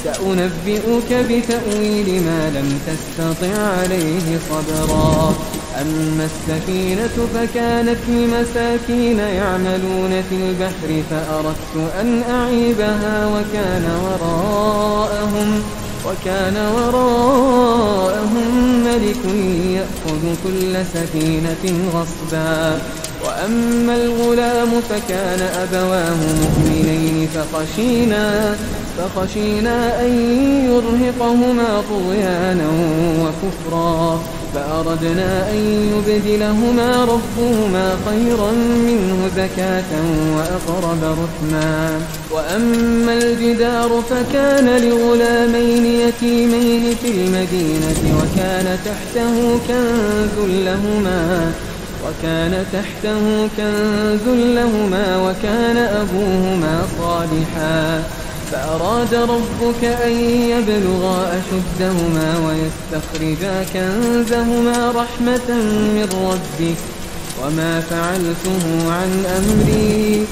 سأنبئك بتأويل ما لم تستطع عليه صبرا أما السفينة فكانت لمساكين يعملون في البحر فأردت أن أعيبها وكان وراءهم ملك يأخذ كل سفينة غصبا. وأما الغلام فكان أبواه مؤمنين فخشينا أن يرهقهما طغيانا وكفرا فأردنا أن يبدلهما ربهما خيرا منه زكاة وأقرب رحما. وأما الجدار فكان لغلامين يتيمين في المدينة وكان تحته كنز لهما وكان أبوهما صالحا فأراد ربك أن يبلغا أشدهما ويستخرجا كنزهما رحمة من ربك وما فعلته عن أمري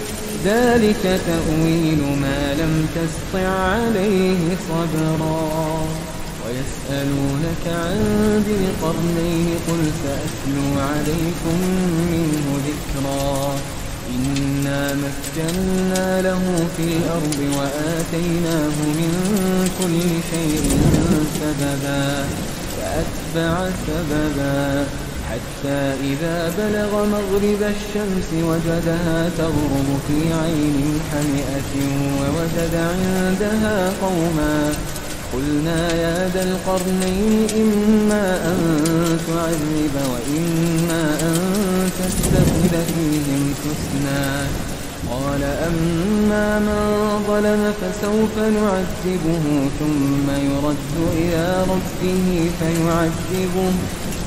ذلك تأويل ما لم تسطع عليه صبرا. ويسألونك عن ذي القرنين قل سأتلو عليكم منه ذكرا. إنا مكنا له في الأرض وآتيناه من كل شيء سببا فأتبع سببا حتى إذا بلغ مغرب الشمس وجدها تغرب في عين حمئة ووجد عندها قوما قلنا يا ذا القرنين إما أن تعذب وإما أن تستخذ فيهم حسنا. قال أما من ظلم فسوف نعذبه ثم يرد إلى ربه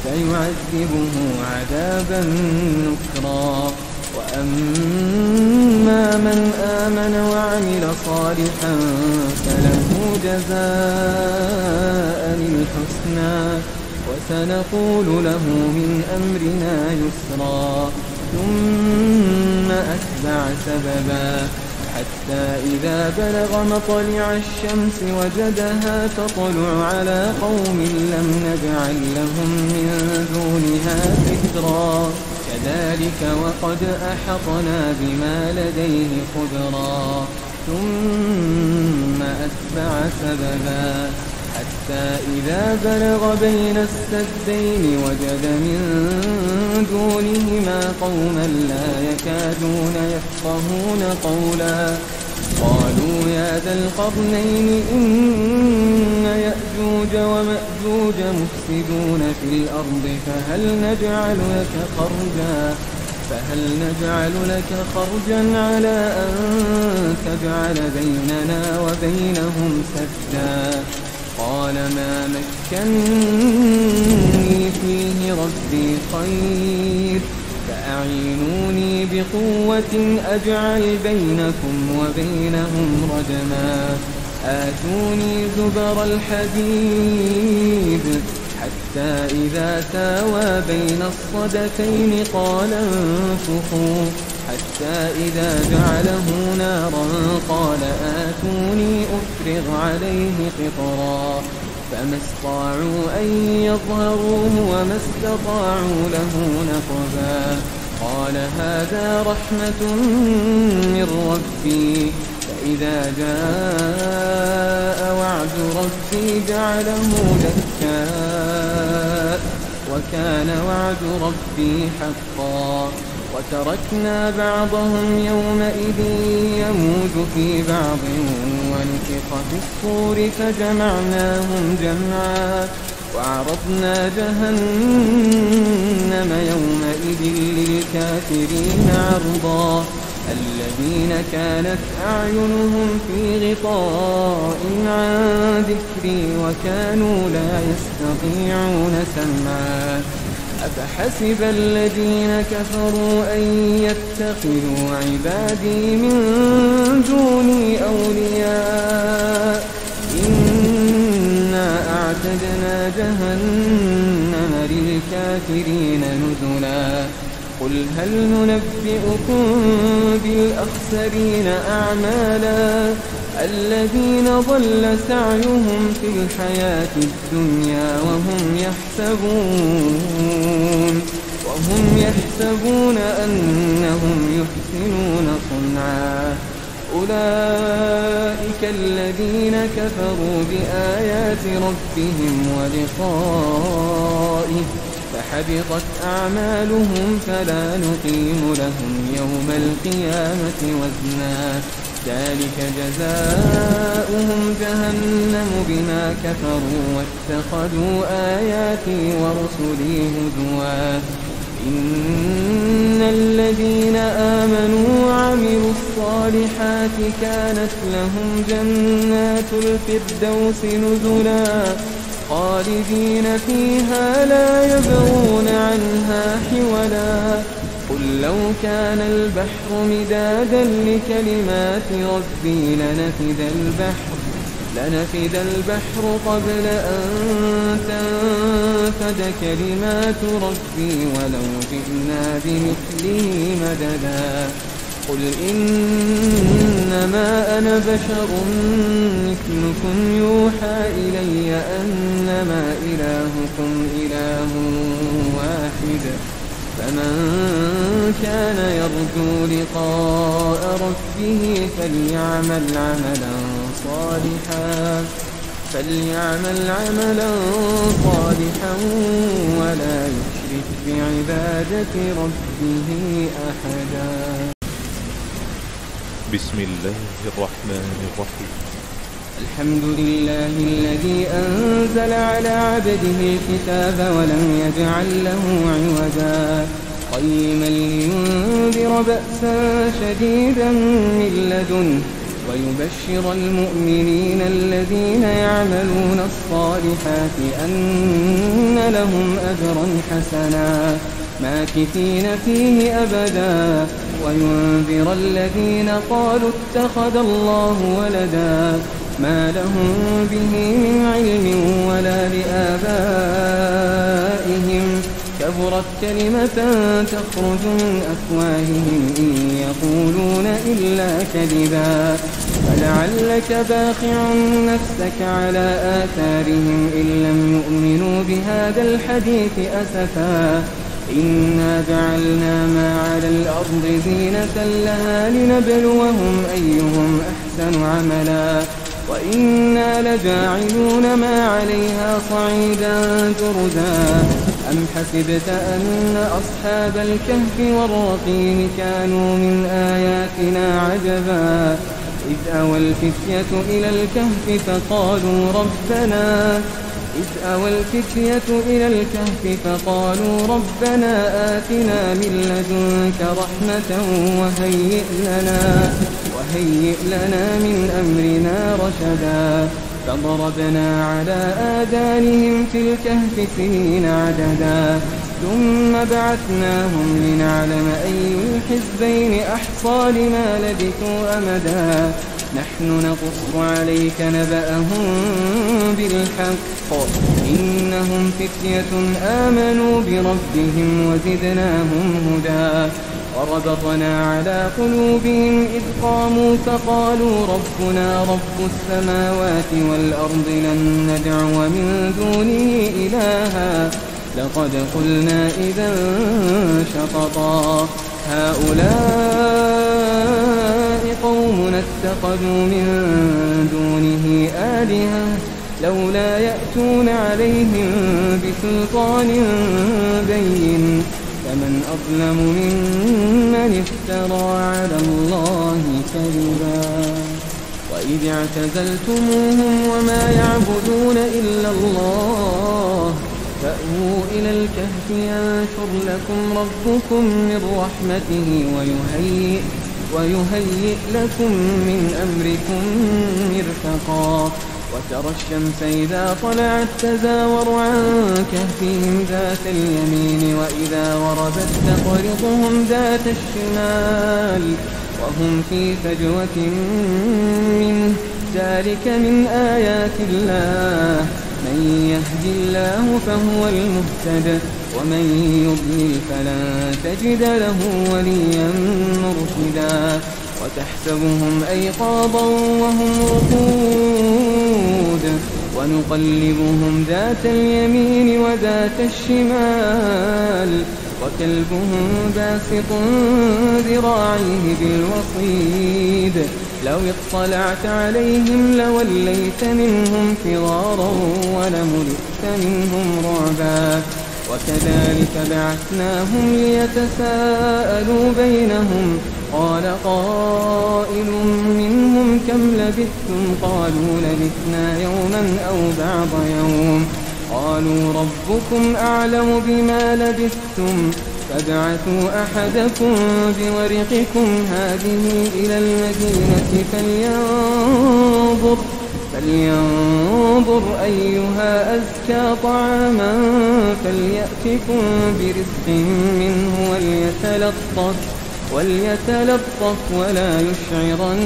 فيعذبه عذابا نكرا. وأما من آمن وعمل صالحا فله جزاء الحسنى وسنقول له من أمرنا يسرا. ثم أتبع سببا حتى إذا بلغ مطلع الشمس وجدها تطلع على قوم لم نجعل لهم من دونها سترا كذلك وقد أحطنا بما لديه خبرا. ثم أتبع سببا حتى إذا بلغ بين السدين وجد من دونهما قوما لا يكادون يفقهون قولا. قالوا يا ذا القرنين إن يأجوج ومأجوج مفسدون في الأرض فهل نجعل لك خرجا على أن تجعل بيننا وبينهم سدا. قال ما مكنني فيه ربي خير فأعينوني بقوة أجعل بينكم وبينهم ردما. آتوني زبر الحديد حتى إذا ساوى بين الصدفين قال انفخوا حتى إذا جعله نارا قال آتوني أفرغ عليه قطرا. فما استطاعوا أن يظهروه وما استطاعوا له نقبا. قال هذا رحمة من ربي فإذا جاء وعد ربي جعله دكا وكان وعد ربي حقا. وتركنا بعضهم يومئذ يموج في بعض ونفخ في الصور فجمعناهم جمعا. وعرضنا جهنم يومئذ للكافرين عرضا. الذين كانت أعينهم في غطاء عن ذكري وكانوا لا يستطيعون سمعا. أفحسب الذين كفروا أن يتخذوا عبادي من دوني أولياء إنا أعتدنا جهنم للكافرين نزلا. قل هل ننبئكم بالأخسرين أعمالا الذين ضل سعيهم في الحياة الدنيا وهم يحسبون أنهم يحسنون صنعا أولئك الذين كفروا بآيات ربهم ولقائه فحبطت أعمالهم فلا نقيم لهم يوم القيامة وزنا ذلك جزاؤهم جهنم بما كفروا واتخذوا آياتي ورسلي هزوا إن الذين آمنوا وعملوا الصالحات كانت لهم جنات الفردوس نزلا خالدين فيها لا يبغون عنها حولا قل لو كان البحر مدادا لكلمات ربي لنفد البحر قبل أن تنفد كلمات ربي ولو جئنا بمثله مددا قل إنما أنا بشر مثلكم يوحى إلي أنما إلهكم إله واحد فمن كان يرجو لقاء ربه فليعمل عملا صالحا ولا يشرك بعبادة ربه أحدا. بسم الله الرحمن الرحيم. الحمد لله الذي أنزل على عبده الكتاب ولم يجعل له عوجا قيما لينذر بأسا شديدا من لدنه ويبشر المؤمنين الذين يعملون الصالحات أن لهم أجرا حسنا ماكثين فيه أبدا وينذر الذين قالوا اتخذ الله ولدا ما لهم به من علم ولا لآبائهم كبرت كلمة تخرج من أفواههم إن يقولون إلا كذبا فلعلك باخع نفسك على آثارهم إن لم يؤمنوا بهذا الحديث أسفا إنا جعلنا ما على الأرض زينة لها لنبلوهم أيهم أحسن عملا وإنا لجاعلون ما عليها صعيدا جرزا أم حسبت أن أصحاب الكهف والرقيم كانوا من آياتنا عجبا إذ أوى الفتية إلى الكهف فقالوا ربنا آتنا من لدنك رحمة وهيئ لنا من أمرنا رشدا فضربنا على آذانهم في الكهف سنين عددا ثم بعثناهم لنعلم أي الحزبين أحصى لما لبثوا أمدا نحن نقص عليك نبأهم بالحق إنهم فتية آمنوا بربهم وزدناهم هدى وربطنا على قلوبهم إذ قاموا فقالوا ربنا رب السماوات والأرض لن ندعو من دونه إلها لقد قلنا إذا شططا هؤلاء قومنا اتخذوا من دونه آلهة لولا يأتون عليهم بسلطان بين فمن أظلم ممن افترى على الله كذبا وإذ اعتزلتموهم وما يعبدون إلا الله فأووا إلى الكهف ينشر لكم ربكم من رحمته ويهيئ لكم من أمركم مرفقا وترى الشمس إذا طلعت تزاور عن كهفهم ذات اليمين وإذا غربت تقرضهم ذات الشمال وهم في فجوة منه ذلك من آيات الله من يهد الله فهو المهتد ومن يضلل فلن تجد له وليا مرشدا وتحسبهم أيقاظا وهم رقود ونقلبهم ذات اليمين وذات الشمال وكلبهم باسط ذراعيه بالوصيد لو اطلعت عليهم لوليت منهم فرارا ولملئت منهم رعبا وكذلك بعثناهم ليتساءلوا بينهم قال قائل منهم كم لبثتم قالوا لبثنا يوما أو بعض يوم قالوا ربكم أعلم بما لبثتم فابعثوا أحدكم بورقكم هذه إلى المدينة فلينظر أيها أزكى طعاما فليأتكم برزق منه وليتلطف ولا يشعرن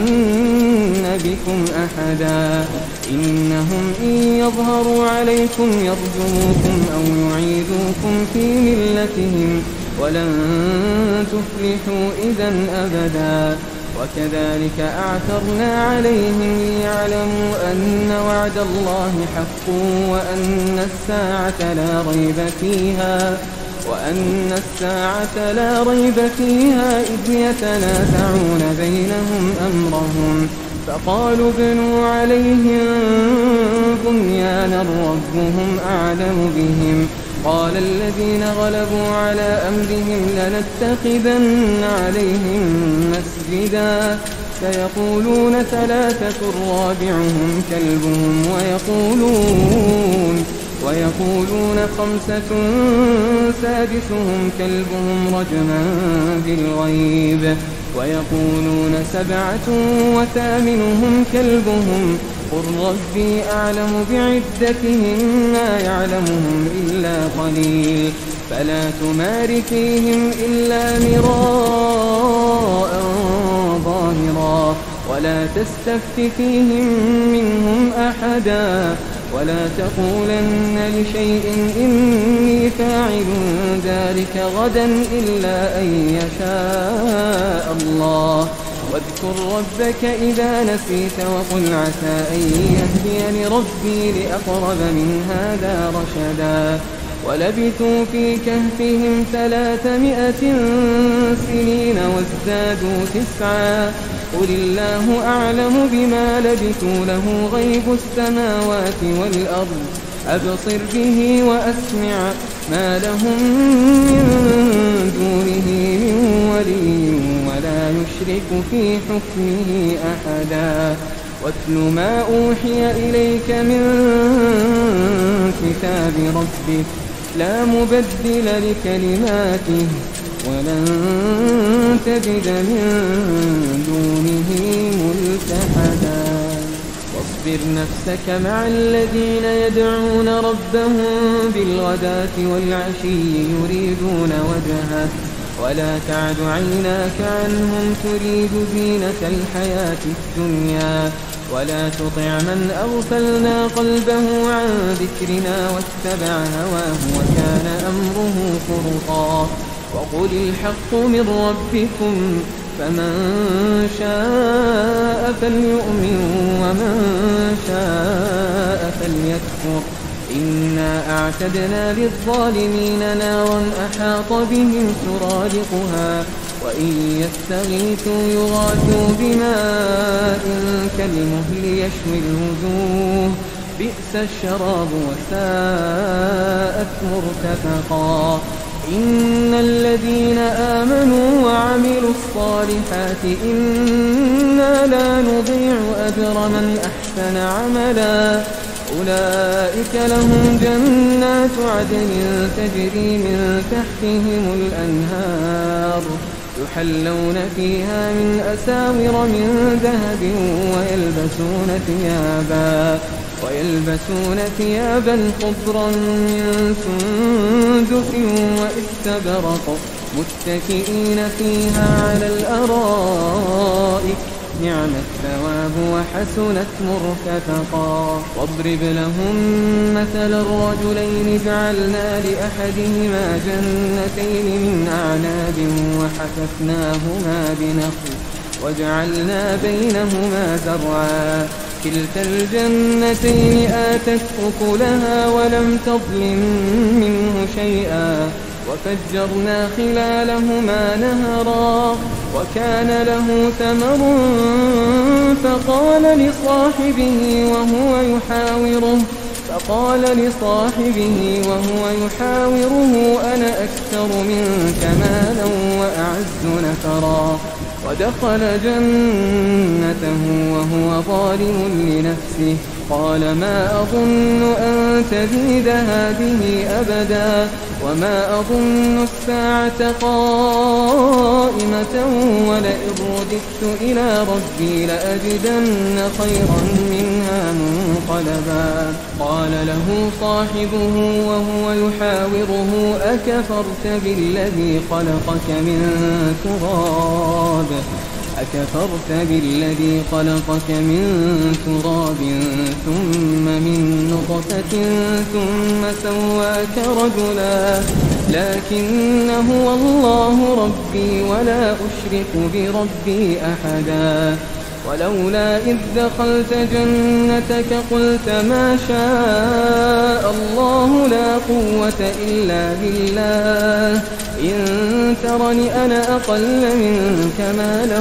بكم أحدا إنهم إن يظهروا عليكم يرجموكم أو يعيدوكم في ملتهم ولن تفلحوا إذا أبدا وكذلك أعثرنا عليهم ليعلموا أن وعد الله حق وأن الساعة لا ريب فيها إذ يتنازعون بينهم أمرهم فقالوا ابنوا عليهم بنيانا ربهم أعلم بهم قال الذين غلبوا على أمرهم لنتخذن عليهم مسجدا سيقولون ثلاثة رابعهم كلبهم ويقولون خمسة سادسهم كلبهم رجما بالغيب ويقولون سبعة وثامنهم كلبهم قل ربي أعلم بعدتهم ما يعلمهم إلا قليل فلا تمار فيهم إلا مراء ظاهرا ولا تستفت فيهم منهم أحدا ولا تقولن لشيء إني فاعل ذلك غدا إلا أن يشاء الله واذكر ربك إذا نسيت وقل عسى أن يهديني ربي لأقرب من هذا رشدا ولبثوا في كهفهم 300 سنين وازدادوا 9 قل الله أعلم بما لبثوا له غيب السماوات والأرض أبصر به وأسمع ما لهم من دونه من ولي ولا يشرك في حكمه أحدا واتل ما أوحي إليك من كتاب ربك لا مبدل لكلماته ولن تجد من دونه ملتحدا واصبر نفسك مع الذين يدعون ربهم بالغداة والعشي يريدون وجهه ولا تعد عيناك عنهم تريد زينة الحياة الدنيا ولا تطع من أغفلنا قلبه عن ذكرنا واتبع هواه وكان أمره فرطا وقل الحق من ربكم فمن شاء فليؤمن ومن شاء فليكفر إنا أعتدنا للظالمين نارا أحاط بهم سرادقها وإن يستغيثوا يغاثوا بماء كالمهل يشوي الوجوه بئس الشراب وساءت مرتفقا إن الذين آمنوا وعملوا الصالحات إنا لا نضيع أجر من أحسن عملا أولئك لهم جنات عدن تجري من تحتهم الأنهار يحلون فيها من أساور من ذهب ويلبسون ثيابا خضرا من سندس واستبرق متكئين فيها على الأرائك نعم الثواب وحسنت مرتفقا واضرب لهم مثل الرجلين جعلنا لأحدهما جنتين من أعناب وجعلنا بينهما زرعا كلتا الجنتين آتت أكلها ولم تظلم منه شيئا وفجرنا خلالهما نهرا وكان له ثمر فقال لصاحبه وهو يحاوره أنا أكثر منك مالا وأعز نفرا ودخل جنته وهو ظالم لنفسه قال ما أظن أن تبيد هذه أبدا وما أظن الساعة قائمة ولئن رددت إلى ربي لأجدن خيرا منها منقلبا قال له صاحبه وهو يحاوره أكفرت بالذي خلقك من تراب ثم من نطفة ثم سواك رجلا لكن هو الله ربي ولا أشرك بربي أحدا ولولا إذ دخلت جنتك قلت ما شاء الله لا قوة إلا بالله إن ترني أنا أقل منك مالا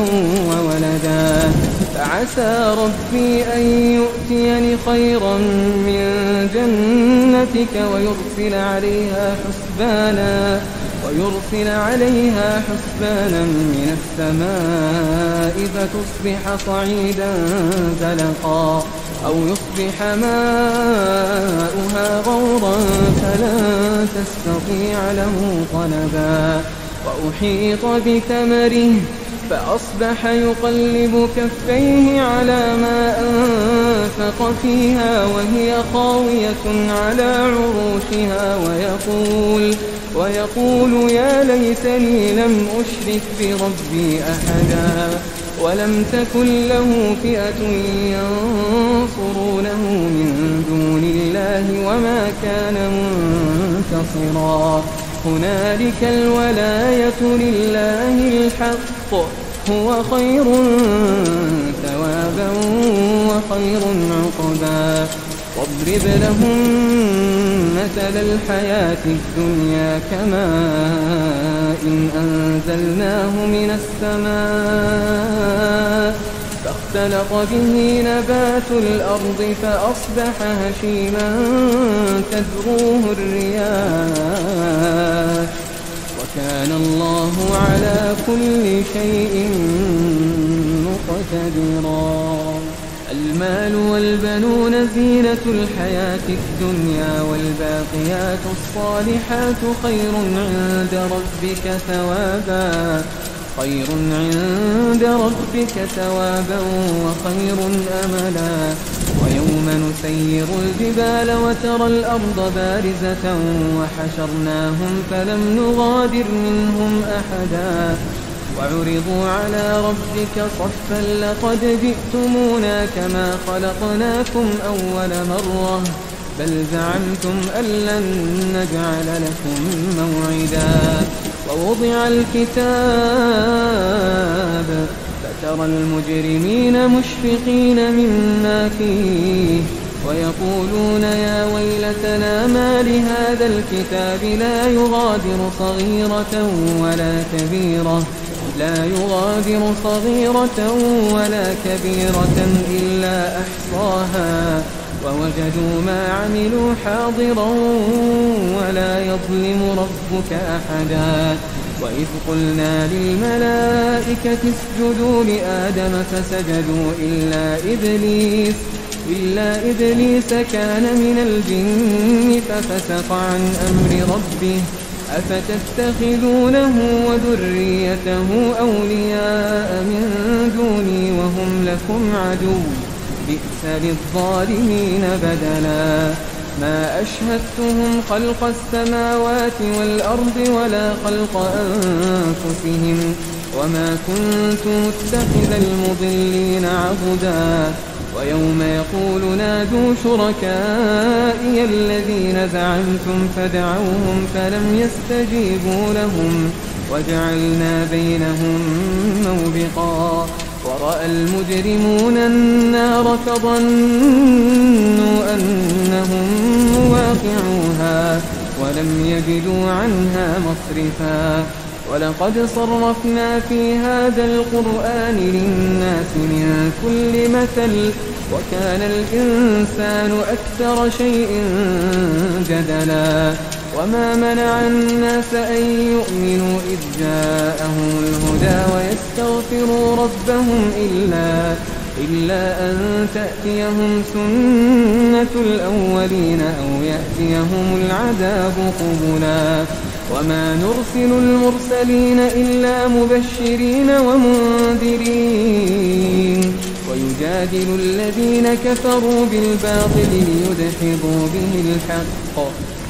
وولدا فعسى ربي أن يؤتيني خيرا من جنتك ويرسل عليها حسبانا من السماء فتصبح صعيدا زلقا أو يصبح ماؤها غورا فلن تستطيع له طلبا وأحيط بثمره فأصبح يقلب كفيه على ما أنفق فيها وهي خاوية على عروشها ويقول يا ليتني لم أشرك بربي أحدا ولم تكن له فئة ينصرونه من دون الله وما كان منتصرا هنالك الولاية لله الحق هو خير ثوابا وخير عقبا واضرب لهم مثل الحياة الدنيا كماء أنزلناه من السماء فاختلط به نبات الأرض فأصبح هشيما تذروه الرياح وكان الله على كل شيء مقتدرا المال والبنون زينة الحياة الدنيا والباقيات الصالحات خير عند ربك ثوابا وخير أملا ويوم نسير الجبال وترى الأرض بارزة وحشرناهم فلم نغادر منهم أحدا وعرضوا على ربك صفا لقد جئتمونا كما خلقناكم أول مرة بل زعمتم أن لن نجعل لكم موعدا ووضع الكتاب فترى المجرمين مشفقين مما فيه ويقولون يا ويلتنا ما لهذا الكتاب لا يغادر صغيرة ولا كبيرة إلا أحصاها ووجدوا ما عملوا حاضرا ولا يظلم ربك أحدا وإذ قلنا للملائكة اسجدوا لآدم فسجدوا إلا إبليس كان من الجن ففسق عن أمر ربه أفتتخذونه وذريته أولياء من دوني وهم لكم عدو بئس للظالمين بدلا ما أشهدتهم خلق السماوات والأرض ولا خلق أنفسهم وما كنت متخذ المضلين عضدا ويوم يقول نادوا شركائي الذين زعمتم فدعوهم فلم يستجيبوا لهم وجعلنا بينهم موبقا ورأى المجرمون النار فظنوا أنهم مواقعوها ولم يجدوا عنها مصرفا ولقد صرفنا في هذا القرآن للناس من كل مثل وكان الإنسان أكثر شيء جدلا وما منع الناس أن يؤمنوا إذ جاءهم الهدى ويستغفروا ربهم إلا أن تأتيهم سنة الأولين أو يأتيهم العذاب قبلا وما نرسل المرسلين إلا مبشرين ومنذرين ويجادل الذين كفروا بالباطل ليدحضوا به الحق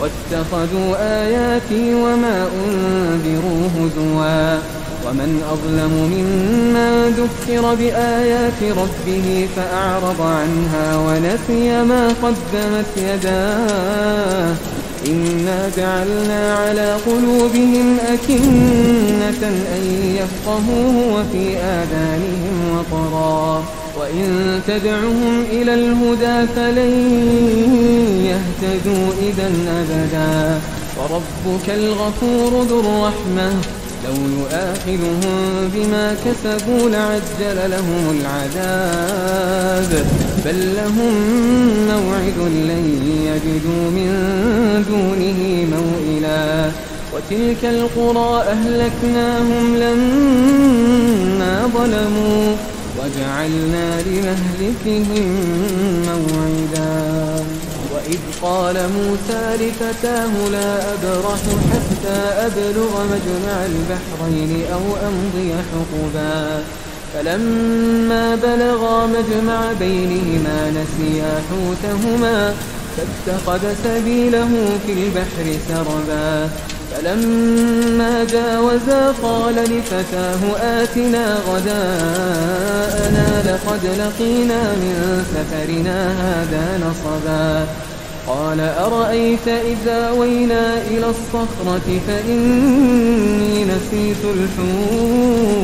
واتخذوا آياتي وما أنذروا هزوا ومن أظلم ممن ذكر بآيات ربه فأعرض عنها ونسي ما قدمت يداه إنا جعلنا على قلوبهم أكنة أن يفقهوه وفي آذانهم وقرا وإن تدعهم إلى الهدى فلن يهتدوا إذا أبدا وربك الغفور ذو الرحمة لو يؤاخذهم بما كسبوا لعجل لهم العذاب بل لهم موعد لن يجدوا من دونه موئلا وتلك القرى أهلكناهم لما ظلموا وجعلنا لمهلكهم موعدا وإذ قال موسى لفتاه لا أبرح حتى أبلغ مجمع البحرين أو أمضي حقبا فلما بلغا مجمع بينهما نسيا حوتهما فاتخذ سبيله في البحر سربا فلما جاوزا قال لفتاه آتنا غداءنا لقد لقينا من سفرنا هذا نصبا قال أرأيت إذا وينا إلى الصخرة فإني نسيت الحوت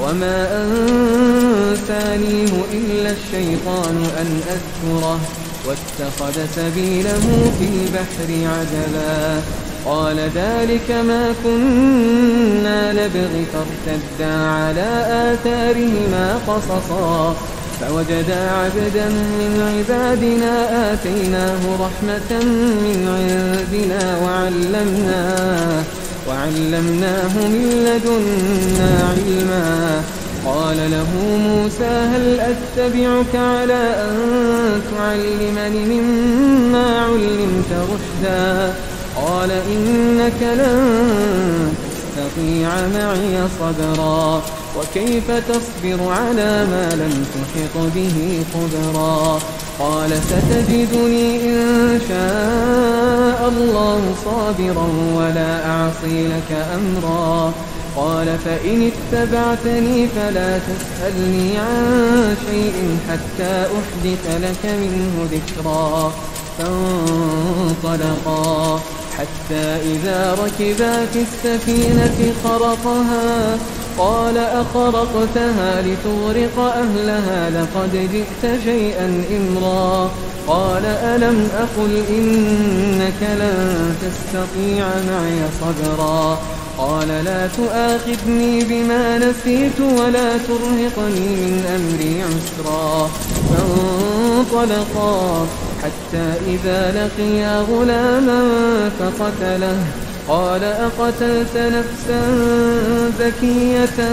وما أنسانيه إلا الشيطان أن أذكره واتخذ سبيله في البحر عجبا قال ذلك ما كنا نبغي فارتدا على آثارهما قصصا فوجدا عبدا من عبادنا آتيناه رحمة من عندنا وعلمناه من لدنا علما قال له موسى هل أتبعك على أن تعلمني مما علمت رشدا قال إنك لن تستطيع معي صبرا وكيف تصبر على ما لم تحط به خبرا قال ستجدني إن شاء الله صابرا ولا أعصي لك أمرا قال فإن اتبعتني فلا تسألني عن شيء حتى أحدث لك منه ذكرا فانطلقا حتى إذا ركبا في السفينة خرقها قال أخرقتها لتغرق أهلها لقد جئت شيئا إمرا قال ألم أقل إنك لن تستطيع معي صبرا قال لا تؤاخذني بما نسيت ولا ترهقني من أمري عسرا فانطلقا حتى إذا لقيا غلاما فقتله قال أقتلت نفسا زكية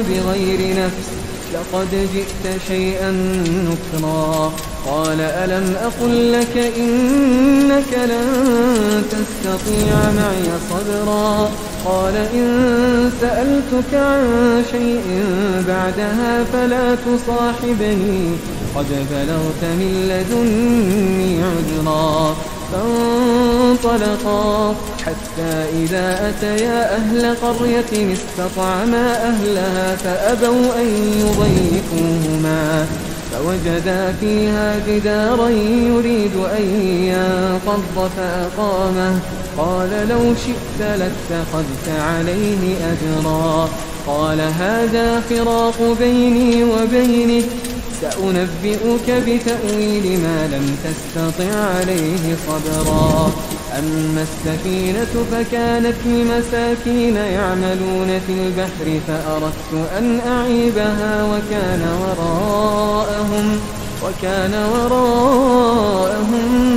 بغير نفس لقد جئت شيئا نكرا قال ألم أقل لك إنك لن تستطيع معي صبرا قال إن سألتك عن شيء بعدها فلا تصاحبني قد بلغت من لدني عذرا فانطلقا حتى إذا أتيا أهل قرية استطعما أهلها فأبوا أن يضيفوهما فوجدا فيها جدارا يريد أن ينقض فأقامه قال لو شئت لاتخذت عليه أجرا قال هذا فراق بيني وبينك سأنبئك بتأويل ما لم تستطع عليه صبرا أما السفينة فكانت لمساكين يعملون في البحر فأردت أن أعيبها وكان وراءهم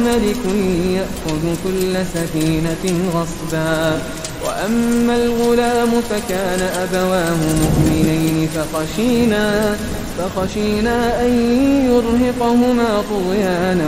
ملك يأخذ كل سفينة غصبا وأما الغلام فكان أبواه مؤمنين فخشينا أن يرهقهما طغيانا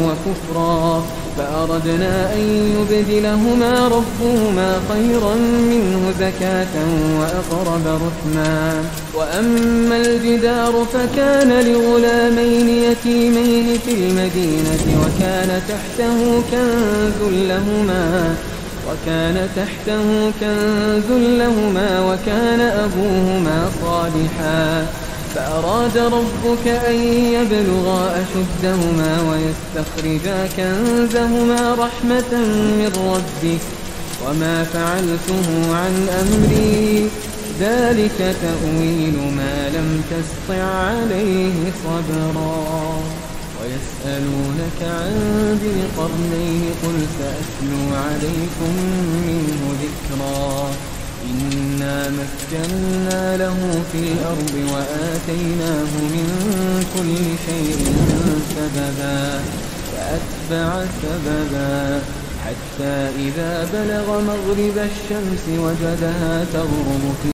وكفرا فأردنا أن يبدلهما ربهما خيرا منه زكاة وأقرب رحما وأما الجدار فكان لغلامين يتيمين في المدينة وكان تحته كنز لهما وكان أبوهما صالحا فأراد ربك أن يبلغا أشدهما ويستخرجا كنزهما رحمة من ربك وما فعلته عن أمري ذلك تأويل ما لم تسطع عليه صبرا ويسألونك عن ذي القرنين قل سأتلو عليكم منه ذكرا إنا مكنا له في الأرض وآتيناه من كل شيء سببا فأتبع سببا حتى إذا بلغ مغرب الشمس وجدها تغرب في